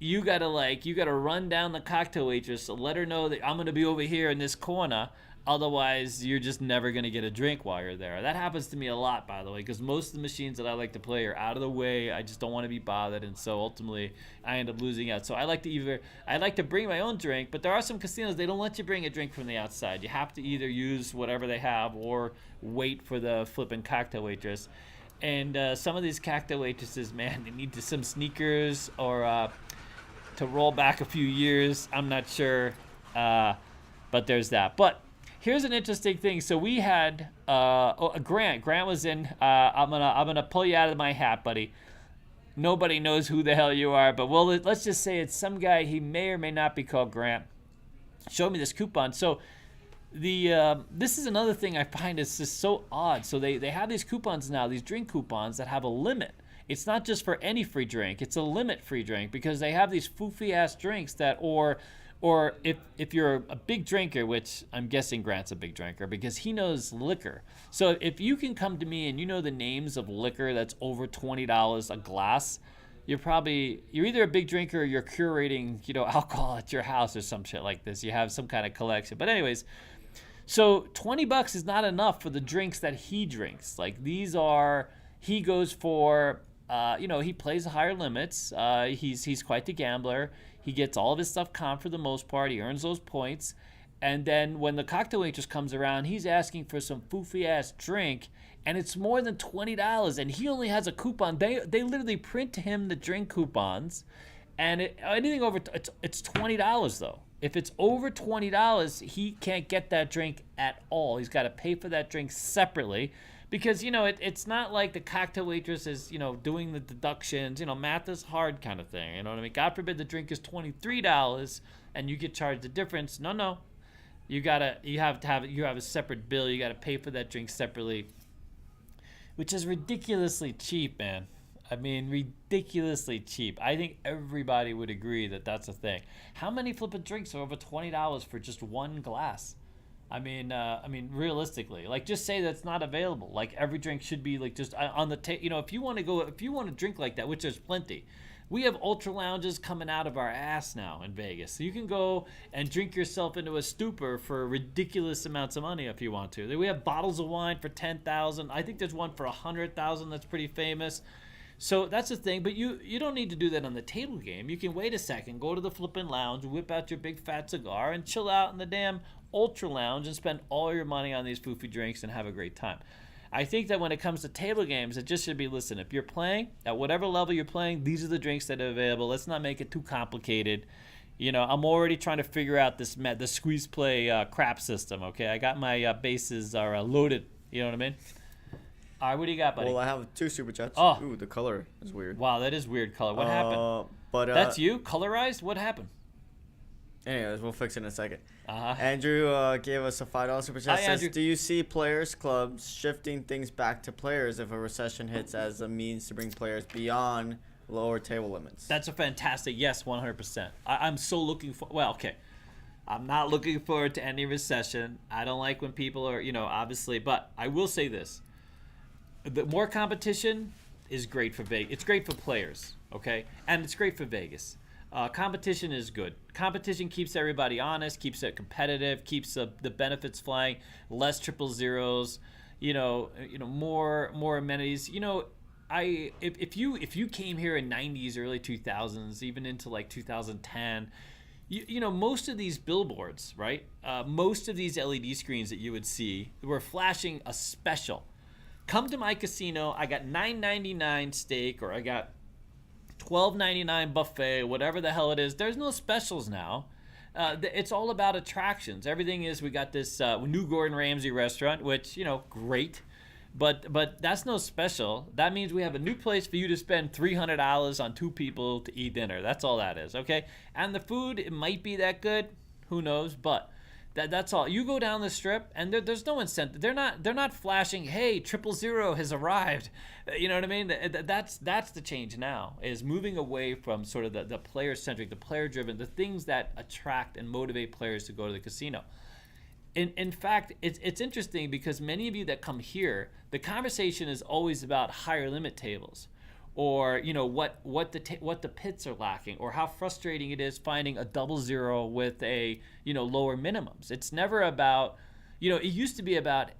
you gotta run down the cocktail waitress, let her know that I'm gonna be over here in this corner. Otherwise, you're just never going to get a drink while you're there. That happens to me a lot, by the way, because most of the machines that I like to play are out of the way. I just don't want to be bothered, and so ultimately, I end up losing out. So I like to bring my own drink, but there are some casinos, they don't let you bring a drink from the outside. You have to either use whatever they have or wait for the flipping cocktail waitress. And some of these cocktail waitresses, man, they need some sneakers or to roll back a few years. I'm not sure, but there's that. But here's an interesting thing. So we had Grant. Grant was in. I'm gonna pull you out of my hat, buddy. Nobody knows who the hell you are, but let's just say it's some guy. He may or may not be called Grant. Showed me this coupon. So this is another thing I find is just so odd. So they have these coupons now, these drink coupons that have a limit. It's not just for any free drink. It's a limit free drink because they have these foofy ass drinks that or if you're a big drinker, which I'm guessing Grant's a big drinker because he knows liquor. So if you can come to me and you know the names of liquor that's over $20 a glass, you're either a big drinker or you're curating, alcohol at your house or some shit like this. You have some kind of collection. But anyways, so $20 is not enough for the drinks that he drinks. Like he goes for, he plays higher limits. He's quite the gambler. He gets all of his stuff comped for the most part. He earns those points. And then when the cocktail waitress comes around, he's asking for some foofy ass drink, and it's more than $20, and he only has a coupon. They literally print him the drink coupons, and anything over it's $20 though. If it's over $20, he can't get that drink at all. He's got to pay for that drink separately, because it's not like the cocktail waitress is doing the deductions. Math is hard kind of thing. You know what I mean? God forbid the drink is $23 and you get charged the difference. No. You have a separate bill. You got to pay for that drink separately, which is ridiculously cheap, man. I mean, ridiculously cheap. I think everybody would agree that that's a thing. How many flippin' drinks are over $20 for just one glass? I mean, realistically, like, just say that's not available. Like, every drink should be like just on the table. If you want to drink like that, which there's plenty. We have ultra lounges coming out of our ass now in Vegas. So you can go and drink yourself into a stupor for ridiculous amounts of money if you want to. We have bottles of wine for $10,000. I think there's one for $100,000 that's pretty famous. So that's the thing, but you don't need to do that on the table game. You can wait a second, go to the flippin' lounge, whip out your big fat cigar, and chill out in the damn ultra lounge and spend all your money on these foofy drinks and have a great time. I think that when it comes to table games, it just should be, listen, if you're playing, at whatever level you're playing, these are the drinks that are available. Let's not make it too complicated. I'm already trying to figure out the squeeze play crap system, okay? I got my bases are loaded, you know what I mean? All right, what do you got, buddy? Well, I have 2 super chats. Oh. Ooh, the color is weird. Wow, that is weird color. What happened? That's you? Colorized? What happened? Anyways, we'll fix it in a second. Uh-huh. Andrew gave us a $5 super chat. Hi, Says, Andrew. do you see players clubs shifting things back to players if a recession hits as a means to bring players beyond lower table limits? That's a fantastic yes, 100%. I'm so looking for. Well, okay. I'm not looking forward to any recession. I don't like when people are, obviously. But I will say this. The more competition is great for Vegas. It's great for players, okay? And it's great for Vegas. Competition is good. Competition keeps everybody honest, keeps it competitive, keeps the benefits flying, less triple zeros, more amenities. If you came here in 90s, early 2000s, even into like 2010, most of these billboards, right? Most of these LED screens that you would see were flashing a special. Come to my casino, I got $9.99 steak, or I got $12.99 buffet, whatever the hell it is. There's no specials now. It's all about attractions. Everything is, we got this new Gordon Ramsay restaurant, which, great. But that's no special. That means we have a new place for you to spend $300 on 2 people to eat dinner. That's all that is, okay? And the food, it might be that good. Who knows? But that's all. You go down the strip, and there's no incentive. They're not flashing, hey, 000 has arrived. You know what I mean? That's the change now, is moving away from sort of the player-centric, the player-driven, the things that attract and motivate players to go to the casino. In fact, it's interesting because many of you that come here, the conversation is always about higher limit tables, or what the pits are lacking, or how frustrating it is finding a 00 with a lower minimums. It's never about it used to be about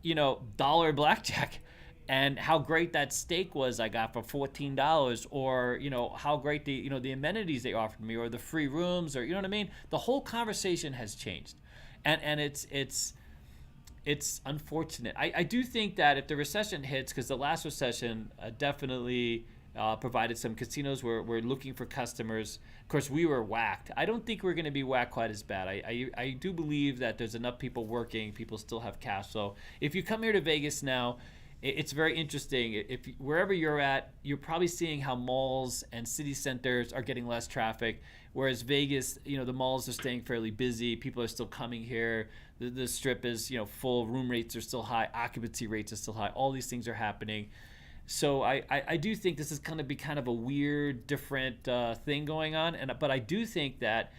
dollar blackjack and how great that steak was I got for $14, or how great the amenities they offered me, or the free rooms, or you know what I mean. The whole conversation has changed, and it's unfortunate. I do think that if the recession hits, because the last recession definitely provided some casinos were looking for customers. Of course, we were whacked. I don't think we're going to be whacked quite as bad. I do believe that there's enough people working. People still have cash. So if you come here to Vegas now, it's very interesting. If wherever you're at, you're probably seeing how malls and city centers are getting less traffic, whereas Vegas, the malls are staying fairly busy. People are still coming here. The strip is, full. Room rates are still high. Occupancy rates are still high. All these things are happening. So I do think this is going to be kind of a weird, different thing going on. But I do think that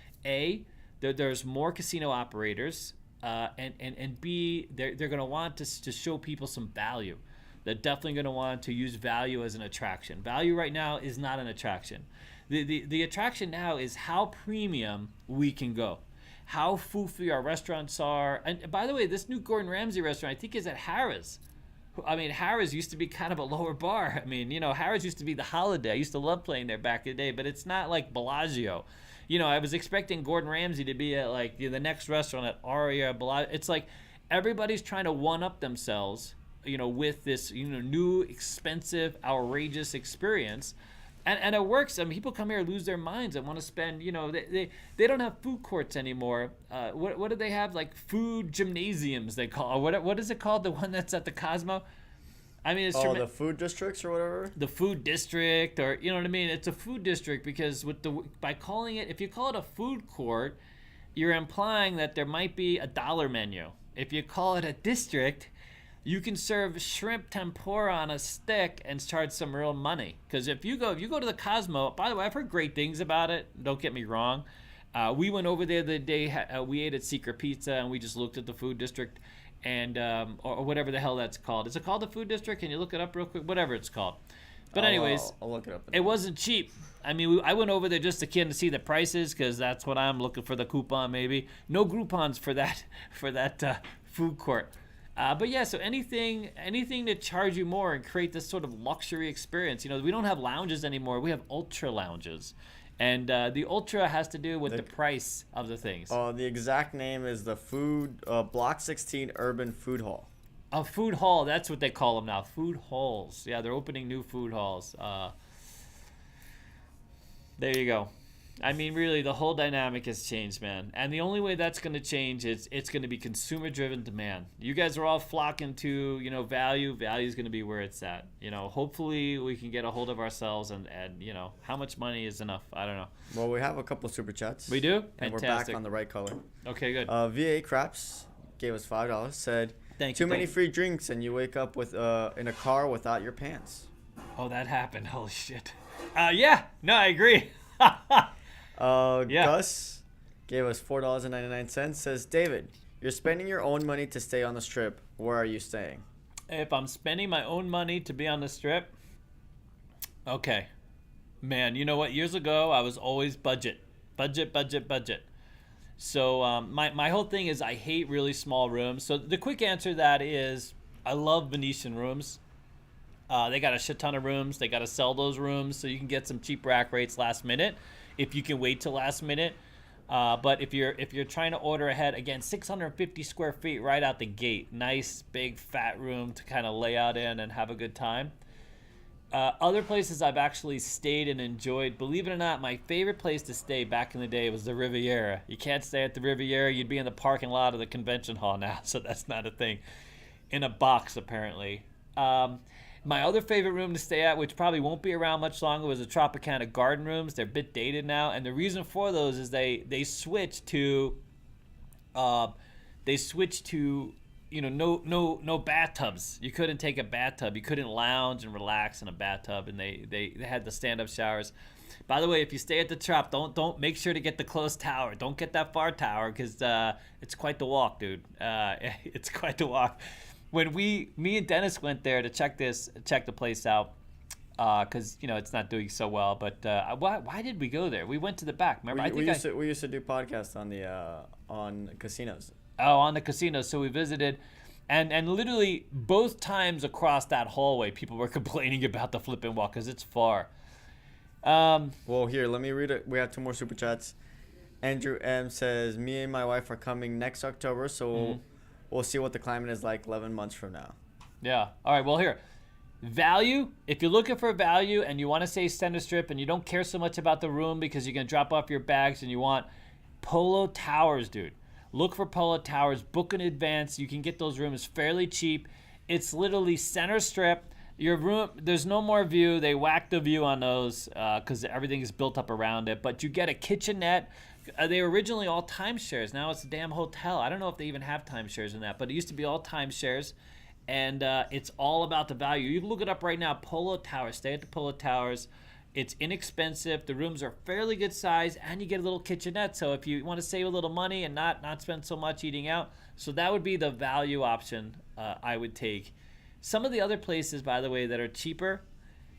there's more casino operators, and B, they're going to want to show people some value. They're definitely going to want to use value as an attraction. Value right now is not an attraction. The attraction now is how premium we can go, how foofy our restaurants are. And by the way, this new Gordon Ramsay restaurant, I think, is at Harrah's. I mean, Harrah's used to be kind of a lower bar. I mean, Harrah's used to be the Holiday. I used to love playing there back in the day, but it's not like Bellagio. I was expecting Gordon Ramsay to be at like the next restaurant at Aria, Bellagio. It's like everybody's trying to one up themselves, with this new expensive, outrageous experience. And it works. I mean, people come here lose their minds and want to spend. They don't have food courts anymore. What do they have? Like food gymnasiums, they call. What is it called? The one that's at the Cosmo. I mean, it's the food districts or whatever. The food district, or you know what I mean. It's a food district because by calling it, if you call it a food court, you're implying that there might be a dollar menu. If you call it a district, you can serve shrimp tempura on a stick and charge some real money. Because if you go to the Cosmo, by the way, I've heard great things about it. Don't get me wrong. We went over there the day we ate at Secret Pizza, and we just looked at the food district, and or whatever the hell that's called. Is it called the food district? Can you look it up real quick? Whatever it's called. But anyways, I'll look it up. It wasn't cheap. I mean, I went over there just to see the prices because that's what I'm looking for, the coupon maybe. No Groupons for that food court. But yeah, so anything to charge you more and create this sort of luxury experience. We don't have lounges anymore. We have ultra lounges. And the ultra has to do with the price of the things. The exact name is the Block 16 Urban Food Hall. A food hall, that's what they call them now. Food halls. Yeah, they're opening new food halls. There you go. I mean, really, the whole dynamic has changed, man. And the only way that's going to change is it's going to be consumer-driven demand. You guys are all flocking to, value. Value is going to be where it's at. Hopefully we can get a hold of ourselves and how much money is enough? I don't know. Well, we have a couple super chats. We do? And Fantastic. we're back on the right color. Okay, good. VA Craps gave us $5. Said, too many free drinks and you wake up with in a car without your pants. Oh, that happened. Holy shit. Yeah. No, I agree. Gus gave us $4.99. Says, David, you're spending your own money to stay on the strip. Where are you staying? If I'm spending my own money to be on the strip, okay. Man, you know what? Years ago, I was always budget. So my whole thing is I hate really small rooms. So the quick answer to that is I love Venetian rooms. They got a shit ton of rooms. They got to sell those rooms so you can get some cheap rack rates last minute if you can wait till last minute. But if you're trying to order ahead, again, 650 square feet right out the gate. Nice, big, fat room to kind of lay out in and have a good time. Other places I've actually stayed and enjoyed, believe it or not, my favorite place to stay back in the day was the Riviera. You can't stay at the Riviera. You'd be in the parking lot of the convention hall now, so that's not a thing. In a box, apparently. My other favorite room to stay at, which probably won't be around much longer, was the Tropicana Garden Rooms. They're a bit dated now, and the reason for those is they switched to no bathtubs. You couldn't take a bathtub. You couldn't lounge and relax in a bathtub, and they had the stand-up showers. By the way, if you stay at the Trop, don't make sure to get the close tower. Don't get that far tower because it's quite the walk, dude. It's quite the walk. When me and Dennis went there to check the place out, because it's not doing so well. But why did we go there? We went to the back. Remember, we used to do podcasts on casinos. Oh, on the casinos. So we visited, and literally both times across that hallway, people were complaining about the flipping walk because it's far. Well, here, let me read it. We have 2 more super chats. Andrew M says, me and my wife are coming next October, so we'll see what the climate is like 11 months from now. Yeah. All right. Well, here. Value. If you're looking for value and you want to stay center strip and you don't care so much about the room because you're going to drop off your bags and you want Polo Towers, dude. Look for Polo Towers. Book in advance. You can get those rooms fairly cheap. It's literally center strip. Your room, there's no more view. They whack the view on those because everything is built up around it. But you get a kitchenette. They were originally all timeshares. Now it's a damn hotel. I don't know if they even have timeshares in that, but it used to be all timeshares. And it's all about the value. You can look it up right now. Polo Towers. Stay at the Polo Towers. It's inexpensive. The rooms are fairly good size, and you get a little kitchenette. So if you want to save a little money and not spend so much eating out, so that would be the value option I would take. Some of the other places, by the way, that are cheaper,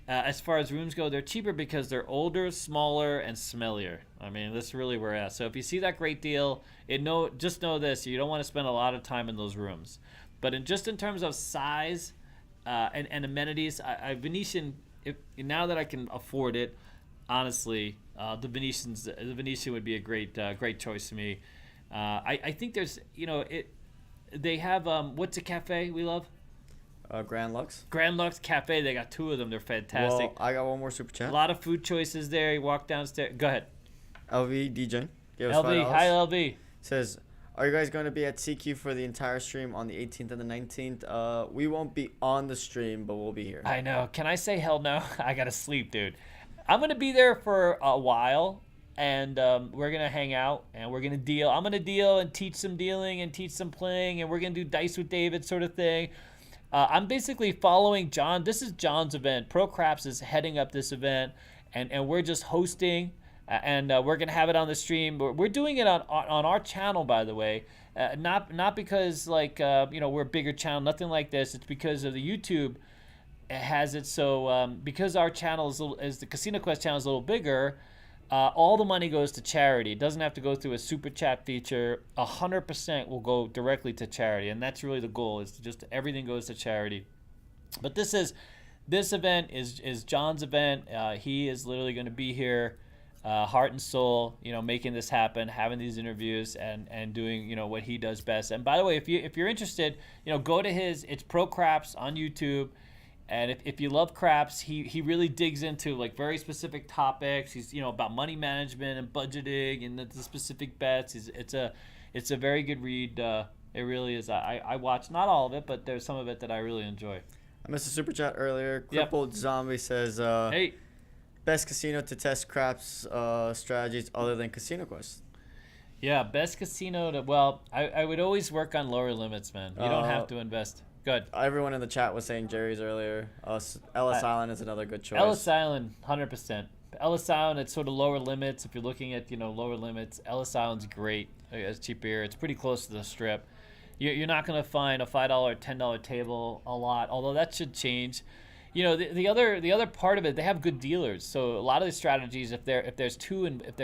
as far as rooms go, they're cheaper because they're older, smaller, and smellier. I mean, that's really where we're at. So if you see that great deal, just know this: you don't want to spend a lot of time in those rooms. But in terms of size and amenities, Venetian, now that I can afford it, honestly, The Venetian would be a great choice to me. I think there's, they have what's a cafe we love? Grand Lux. Grand Lux Cafe. They got 2 of them. They're fantastic. Well, I got one more super chat. A lot of food choices there. You walk downstairs. Go ahead. LV DJ. LV, hi LV. Says, are you guys going to be at CQ for the entire stream on the 18th and the 19th? We won't be on the stream, but we'll be here. I know. Can I say hell no? I gotta sleep, dude. I'm gonna be there for a while, and we're gonna hang out and we're gonna deal. I'm gonna deal and teach some dealing and teach some playing, and we're gonna do Dice with David sort of thing. I'm basically following John. This is John's event. Pro Craps is heading up this event, and we're just hosting, and we're gonna have it on the stream. We're doing it on our channel, by the way. Not because we're a bigger channel, nothing like this. It's because of the YouTube has it so because our channel is the Casino Quest channel is a little bigger. All the money goes to charity. It doesn't have to go through a super chat feature. 100% will go directly to charity, and that's really the goal. Is just everything goes to charity. But this event is John's event. He is literally going to be here, heart and soul, making this happen, having these interviews, and doing what he does best. And by the way, if you're interested, go to it's Pro Craps on YouTube. And if you love craps, he really digs into very specific topics. He's about money management and budgeting and the specific bets. It's a very good read. It really is. I watch not all of it, but there's some of it that I really enjoy. I missed a super chat earlier. Crippled Zombie says, hey, best casino to test craps strategies other than Casino Quest. Yeah, best casino to I would always work on lower limits, man. You don't have to invest. Good. Everyone in the chat was saying Jerry's earlier. Ellis Island is another good choice. Ellis Island, 100%. Ellis Island, it's sort of lower limits. If you're looking at lower limits, Ellis Island's great. It's cheaper. It's pretty close to the Strip. You're not going to find a $5 or $10 table a lot, although that should change. The other part of it, they have good dealers. So a lot of the strategies, if they're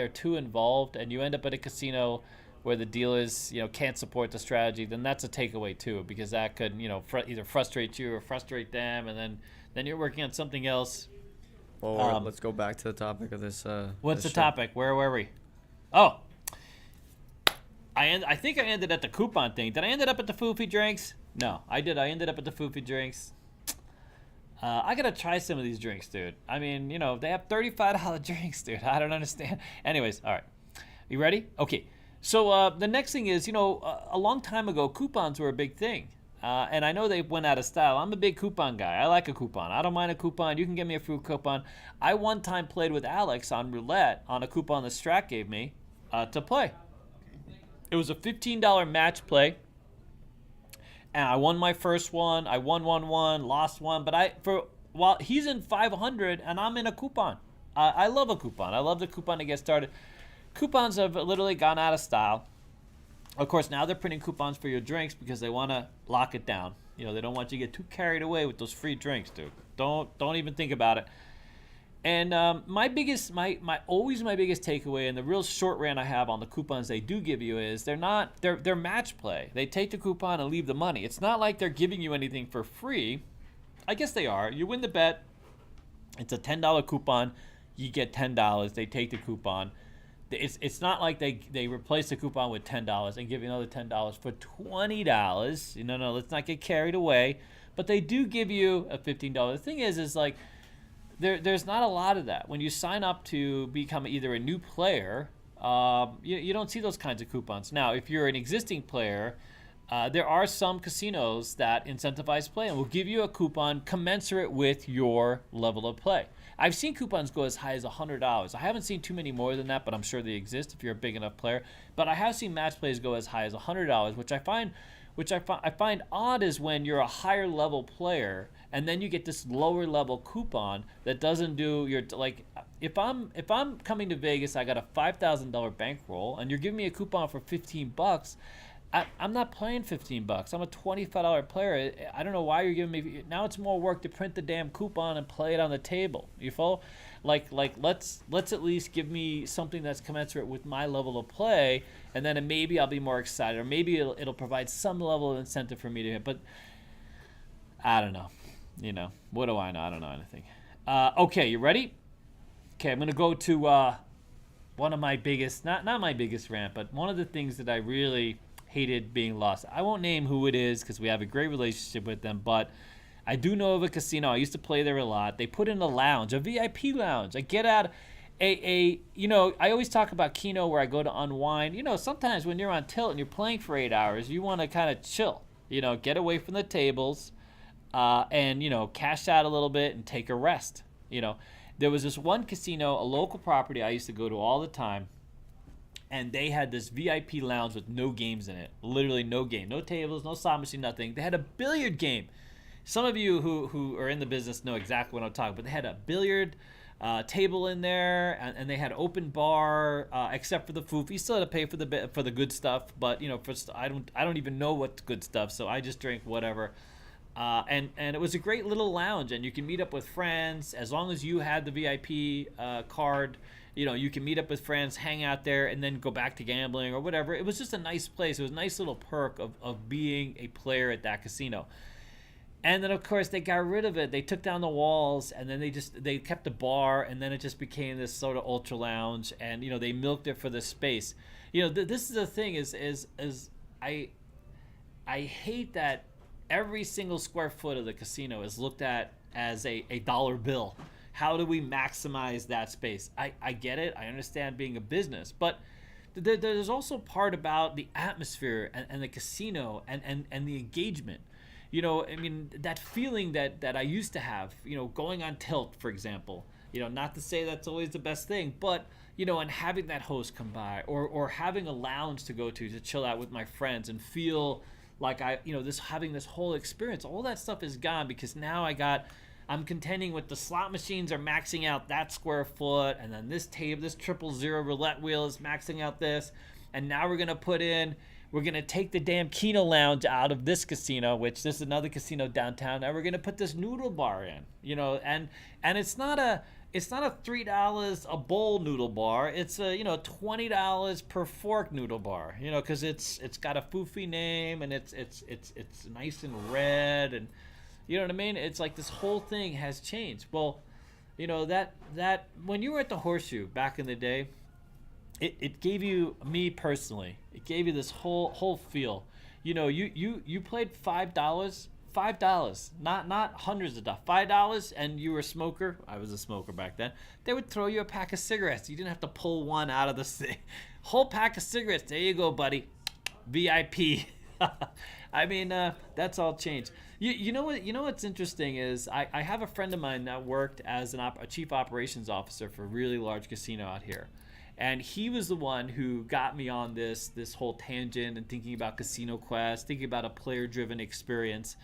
too involved, and you end up at a casino where the dealers can't support the strategy, then that's a takeaway too, because that could either frustrate you or frustrate them, and then you're working on something else. Well, let's go back to the topic of this. What's the topic? Where were we? Oh, I think I ended at the coupon thing. Did I end up at the foofy drinks? No, I did. I ended up at the foofy drinks. I gotta try some of these drinks, dude. I mean, they have $35 drinks, dude. I don't understand. Anyways, all right. You ready? Okay. So the next thing is, a long time ago, coupons were a big thing. And I know they went out of style. I'm a big coupon guy. I like a coupon. I don't mind a coupon. You can give me a free coupon. I one time played with Alex on roulette on a coupon that Strat gave me to play. It was a $15 match play. And I won my first one. I won 1-1, lost one. But while he's in 500 and I'm in a coupon. I love a coupon. I love the coupon to get started. Coupons have literally gone out of style. Of course, now they're printing coupons for your drinks because they want to lock it down. They don't want you to get too carried away with those free drinks, dude. Don't even think about it. And my biggest takeaway, and the real short rant I have on the coupons they do give you is they're match play. They take the coupon and leave the money. It's not like they're giving you anything for free. I guess they are. You win the bet. It's a $10 coupon. You get $10. They take the coupon. It's not like they replace the coupon with $10 and give you another $10 for $20. No, let's not get carried away. But they do give you a $15. The thing is there's not a lot of that. When you sign up to become either a new player, you don't see those kinds of coupons. Now, if you're an existing player, there are some casinos that incentivize play and will give you a coupon commensurate with your level of play. I've seen coupons go as high as $100. I haven't seen too many more than that, but I'm sure they exist if you're a big enough player. But I have seen match plays go as high as $100, which I find odd is when you're a higher level player and then you get this lower level coupon that doesn't do your if I'm coming to Vegas, I got a $5,000 bankroll and you're giving me a coupon for $15. I'm not playing $15. I'm a $25 player. I don't know why you're giving me. Now it's more work to print the damn coupon and play it on the table. You follow? Let's at least give me something that's commensurate with my level of play, and then maybe I'll be more excited, or maybe it'll provide some level of incentive for me to hit. But I don't know. What do I know? I don't know anything. Okay, you ready? Okay, I'm gonna go to one of my biggest, not my biggest rant, but one of the things that I really hated being lost. I won't name who it is because we have a great relationship with them, but I do know of a casino. I used to play there a lot. They put in a lounge, a VIP lounge. I get out I always talk about Keno where I go to unwind. Sometimes when you're on tilt and you're playing for 8 hours, you want to kind of chill, get away from the tables, and, cash out a little bit and take a rest. There was this one casino, a local property I used to go to all the time, and they had this VIP lounge with no games in it. Literally no game, no tables, no slot machine, nothing. They had a billiard game. Some of you who are in the business know exactly what I'm talking about. They had a billiard table in there, and they had open bar, except for the food. You still had to pay for the good stuff, but I don't even know what's good stuff, so I just drink whatever. And it was a great little lounge, and you can meet up with friends as long as you had the VIP card. You can meet up with friends, hang out there, and then go back to gambling or whatever. It was just a nice place. It was a nice little perk of being a player at that casino. And then, of course, they got rid of it. They took down the walls, and then they kept the bar, and then it just became this sort of ultra lounge, and they milked it for the space. This is the thing is I hate that every single square foot of the casino is looked at as a dollar bill. How do we maximize that space? I get it. I understand being a business, but there's also part about the atmosphere and the casino and the engagement. That feeling that I used to have, going on tilt, for example, not to say that's always the best thing, but, and having that host come by or having a lounge to go to chill out with my friends and feel like having this whole experience, all that stuff is gone because now I'm contending with the slot machines are maxing out that square foot, and then this table, this triple zero roulette wheel is maxing out this, and now we're going to take the damn Keno Lounge out of this casino, which this is another casino downtown. Now we're going to put this noodle bar in, and it's not a $3 a bowl noodle bar. It's a, $20 per fork noodle bar, because it's got a foofy name, and it's nice and red, and you know what I mean? It's like this whole thing has changed. Well, that when you were at the Horseshoe back in the day, it gave you, me personally, it gave you this whole feel. You played $5, not hundreds of dollars, $5, and you were a smoker. I was a smoker back then. They would throw you a pack of cigarettes. You didn't have to pull one out of the thing. Whole pack of cigarettes. There you go, buddy. VIP. That's all changed. You know what's interesting is I have a friend of mine that worked as a chief operations officer for a really large casino out here. And he was the one who got me on this whole tangent and thinking about Casino Quest, thinking about a player-driven experience.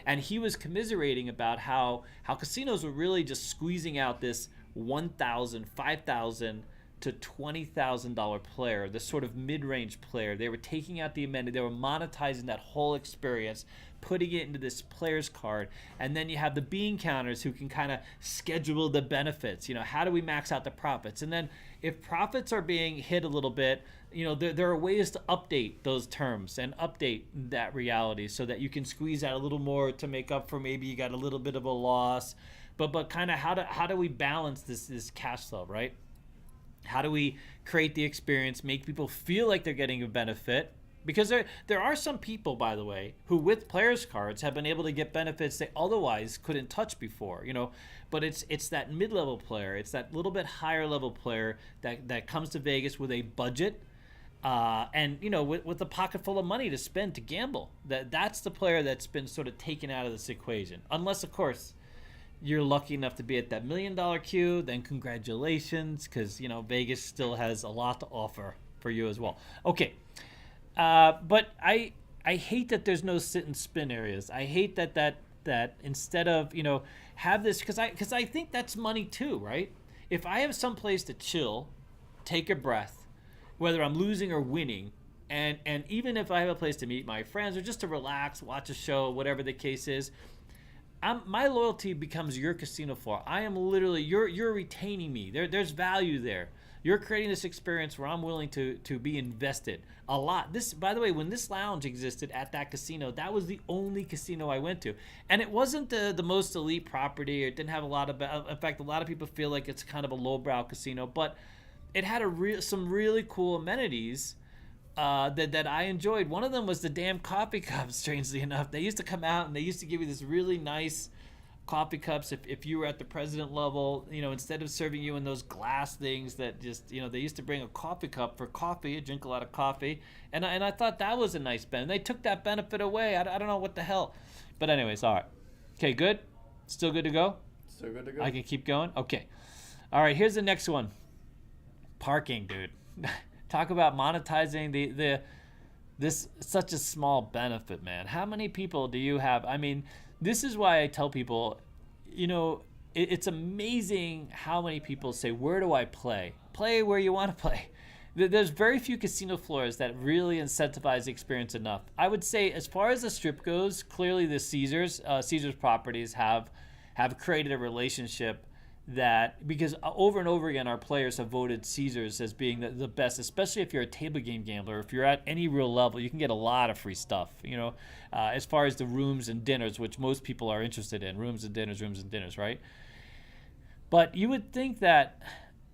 And he was commiserating about how casinos were really just squeezing out this $1,000, $5,000 to $20,000 player, this sort of mid-range player. They were taking out the amenity. They were monetizing that whole experience, putting it into this player's card. And then you have the bean counters who can kind of schedule the benefits. How do we max out the profits? And then if profits are being hit a little bit, there are ways to update those terms and update that reality so that you can squeeze out a little more to make up for maybe you got a little bit of a loss. But kind of how do we balance this cash flow, right? How do we create the experience, make people feel like they're getting a benefit? Because there are some people, by the way, who with players cards have been able to get benefits they otherwise couldn't touch before, But it's that mid-level player, it's that little bit higher level player that comes to Vegas with a budget, and with a pocket full of money to spend to gamble. That's the player that's been sort of taken out of this equation. Unless, of course, you're lucky enough to be at that $1 million queue, then congratulations, because Vegas still has a lot to offer for you as well. Okay, but I hate that there's no sit and spin areas. I hate that instead of have this, because I think that's money too, right? If I have some place to chill, take a breath, whether I'm losing or winning, and even if I have a place to meet my friends or just to relax, watch a show, whatever the case is. My loyalty becomes your casino floor. I am literally, you're retaining me. There's value there. You're creating this experience where I'm willing to be invested a lot. This, by the way, when this lounge existed at that casino, that was the only casino I went to. And it wasn't the most elite property. It didn't have a lot of, in fact, a lot of people feel like it's kind of a lowbrow casino, but it had some really cool amenities that I enjoyed. One of them was the damn coffee cups. Strangely enough, they used to come out and they used to give you this really nice coffee cups if you were at the president level. Instead of serving you in those glass things that just they used to bring a coffee cup for coffee, drink a lot of coffee, and I thought that was a nice benefit. They took that benefit away. I don't know what the hell, but anyways, all right, okay, good, still good to go. Still good to go. I can keep going. Okay, all right. Here's the next one. Parking, dude. Talk about monetizing this such a small benefit, man. How many people do you have? I mean, this is why I tell people, it's amazing how many people say, where do I play? Play where you want to play. There's very few casino floors that really incentivize the experience enough. I would say, as far as the strip goes, clearly the Caesars properties have created a relationship that, because over and over again our players have voted Caesars as being the best, especially if you're a table game gambler. If you're at any real level, you can get a lot of free stuff, as far as the rooms and dinners, which most people are interested in, rooms and dinners, right? But you would think that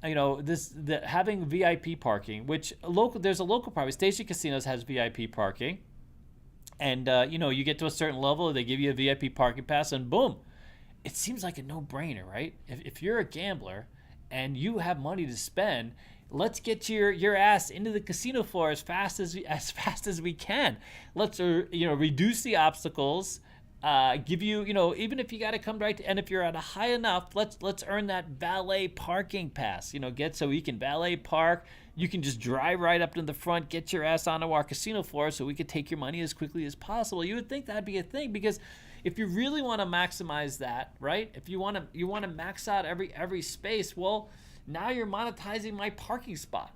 that having VIP parking, which there's a local property, Station Casinos has VIP parking, and you get to a certain level, they give you a VIP parking pass, and boom, it seems like a no-brainer, right? If you're a gambler and you have money to spend, let's get your ass into the casino floor as fast as we can. Let's reduce the obstacles. Give you even if you got to come right to, and if you're at a high enough, let's earn that valet parking pass. Get so you can valet park. You can just drive right up to the front, get your ass onto our casino floor, so we could take your money as quickly as possible. You would think that'd be a thing, because if you really want to maximize that, right? If you want to max out every space, well, now you're monetizing my parking spot.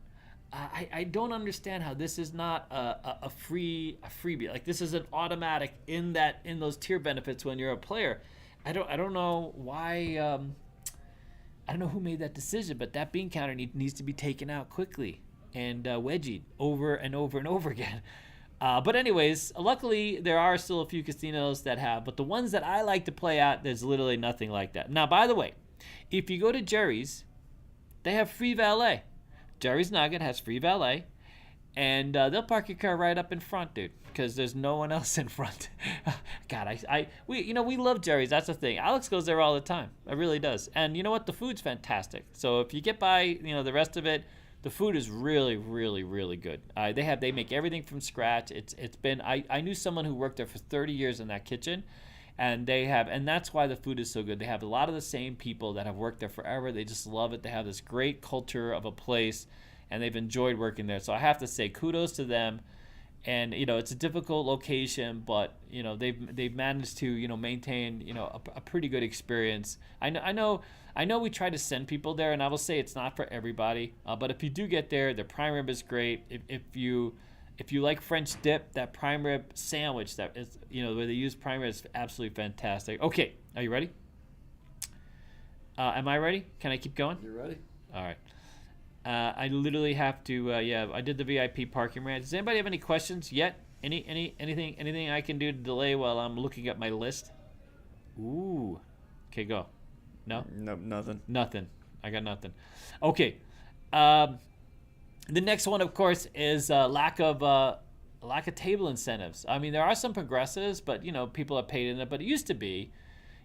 I don't understand how this is not a freebie. Like, this is an automatic in those tier benefits when you're a player. I don't know why. I don't know who made that decision, but that bean counter needs to be taken out quickly and wedgied over and over and over again. But anyways, luckily there are still a few casinos that have, but the ones that I like to play at, there's literally nothing like that. Now, by the way, if you go to Jerry's, they have free valet. Jerry's Nugget has free valet, and they'll park your car right up in front, dude, because there's no one else in front. God, we love Jerry's. That's the thing. Alex goes there all the time. It really does. And you know what? The food's fantastic. So if you get by, the rest of it, the food is really, really, really good. They make everything from scratch. It's been I knew someone who worked there for 30 years in that kitchen, and that's why the food is so good. They have a lot of the same people that have worked there forever. They just love it. They have this great culture of a place, and they've enjoyed working there. So I have to say kudos to them. And it's a difficult location, but they've managed to maintain a pretty good experience. I know we try to send people there, and I will say it's not for everybody. But if you do get there, their prime rib is great. If you like French dip, that prime rib sandwich that is where they use prime rib is absolutely fantastic. Okay, are you ready? Am I ready? Can I keep going? You're ready. All right. I literally have to. I did the VIP parking rant. Does anybody have any questions yet? Anything I can do to delay while I'm looking at my list? Ooh. Okay, go. No? Nope, nothing. Nothing. I got nothing. Okay. The next one, of course, is lack of table incentives. I mean, there are some progressives, but people have paid in it. But it used to be,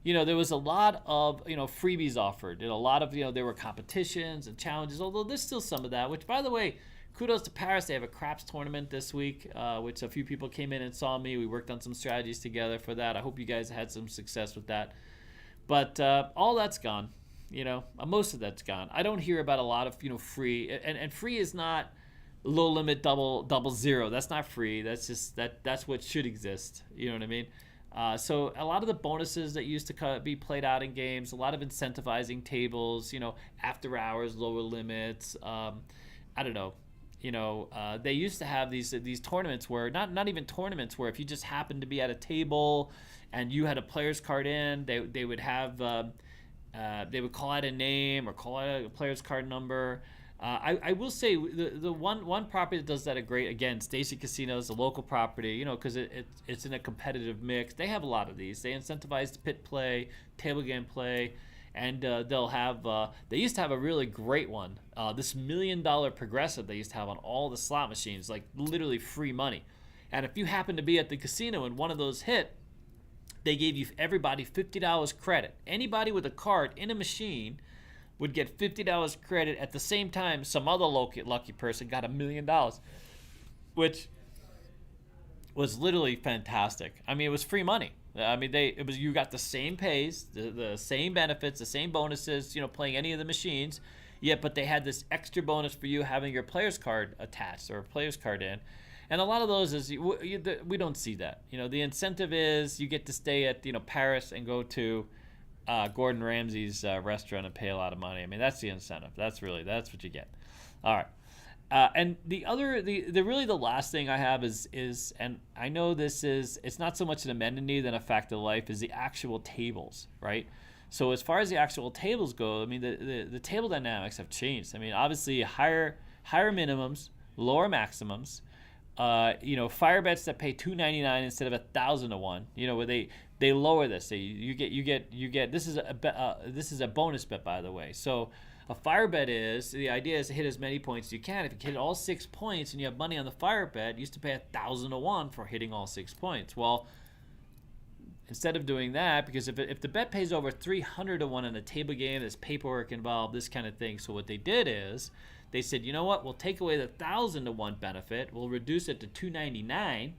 there was a lot of freebies offered. A lot of there were competitions and challenges. Although there's still some of that. Which, by the way, kudos to Paris. They have a craps tournament this week, which a few people came in and saw me. We worked on some strategies together for that. I hope you guys had some success with that. But all that's gone. Most of that's gone. I don't hear about a lot of free, and free is not low limit double zero. That's not free. That's just that's what should exist. You know what I mean? So a lot of the bonuses that used to be played out in games, a lot of incentivizing tables, after hours, lower limits. I don't know. They used to have these tournaments where not even tournaments where if you just happened to be at a table and you had a player's card in, they would have they would call out a name or call out a player's card number. I will say the one property that does that again, Station Casinos, a local property, because it's in a competitive mix. They have a lot of these. They incentivize pit play, table game play, And they'll have, they used to have a really great one. This $1 million progressive they used to have on all the slot machines, like literally free money. And if you happen to be at the casino and one of those hit, they gave you everybody $50 credit. Anybody with a card in a machine would get $50 credit. At the same time, some other lucky person got $1 million, which was literally fantastic. I mean, it was free money. I mean, you got the same pays, the same benefits, the same bonuses, playing any of the machines. But they had this extra bonus for you having your player's card attached or a player's card in. And a lot of those is we don't see that. The incentive is you get to stay at Paris and go to Gordon Ramsay's restaurant and pay a lot of money. I mean, that's the incentive. That's what you get. All right. And the last thing I have is, and I know it's not so much an amenity than a fact of life, is the actual tables, right? So as far as the actual tables go, I mean, the table dynamics have changed. I mean, obviously higher minimums, lower maximums. Fire bets that pay $2.99 instead of $1,000 to 1. Where they lower this. You get. This is a bonus bet, by the way. So a fire bet the idea is to hit as many points as you can. If you hit all 6 points and you have money on the fire bet, you used to pay $1,000 to 1 for hitting all 6 points. Well, instead of doing that, because if the bet pays over $300 to 1 in a table game, there's paperwork involved, this kind of thing. So what they did is they said, you know what? We'll take away the $1,000 to 1 benefit. We'll reduce it to $2.99.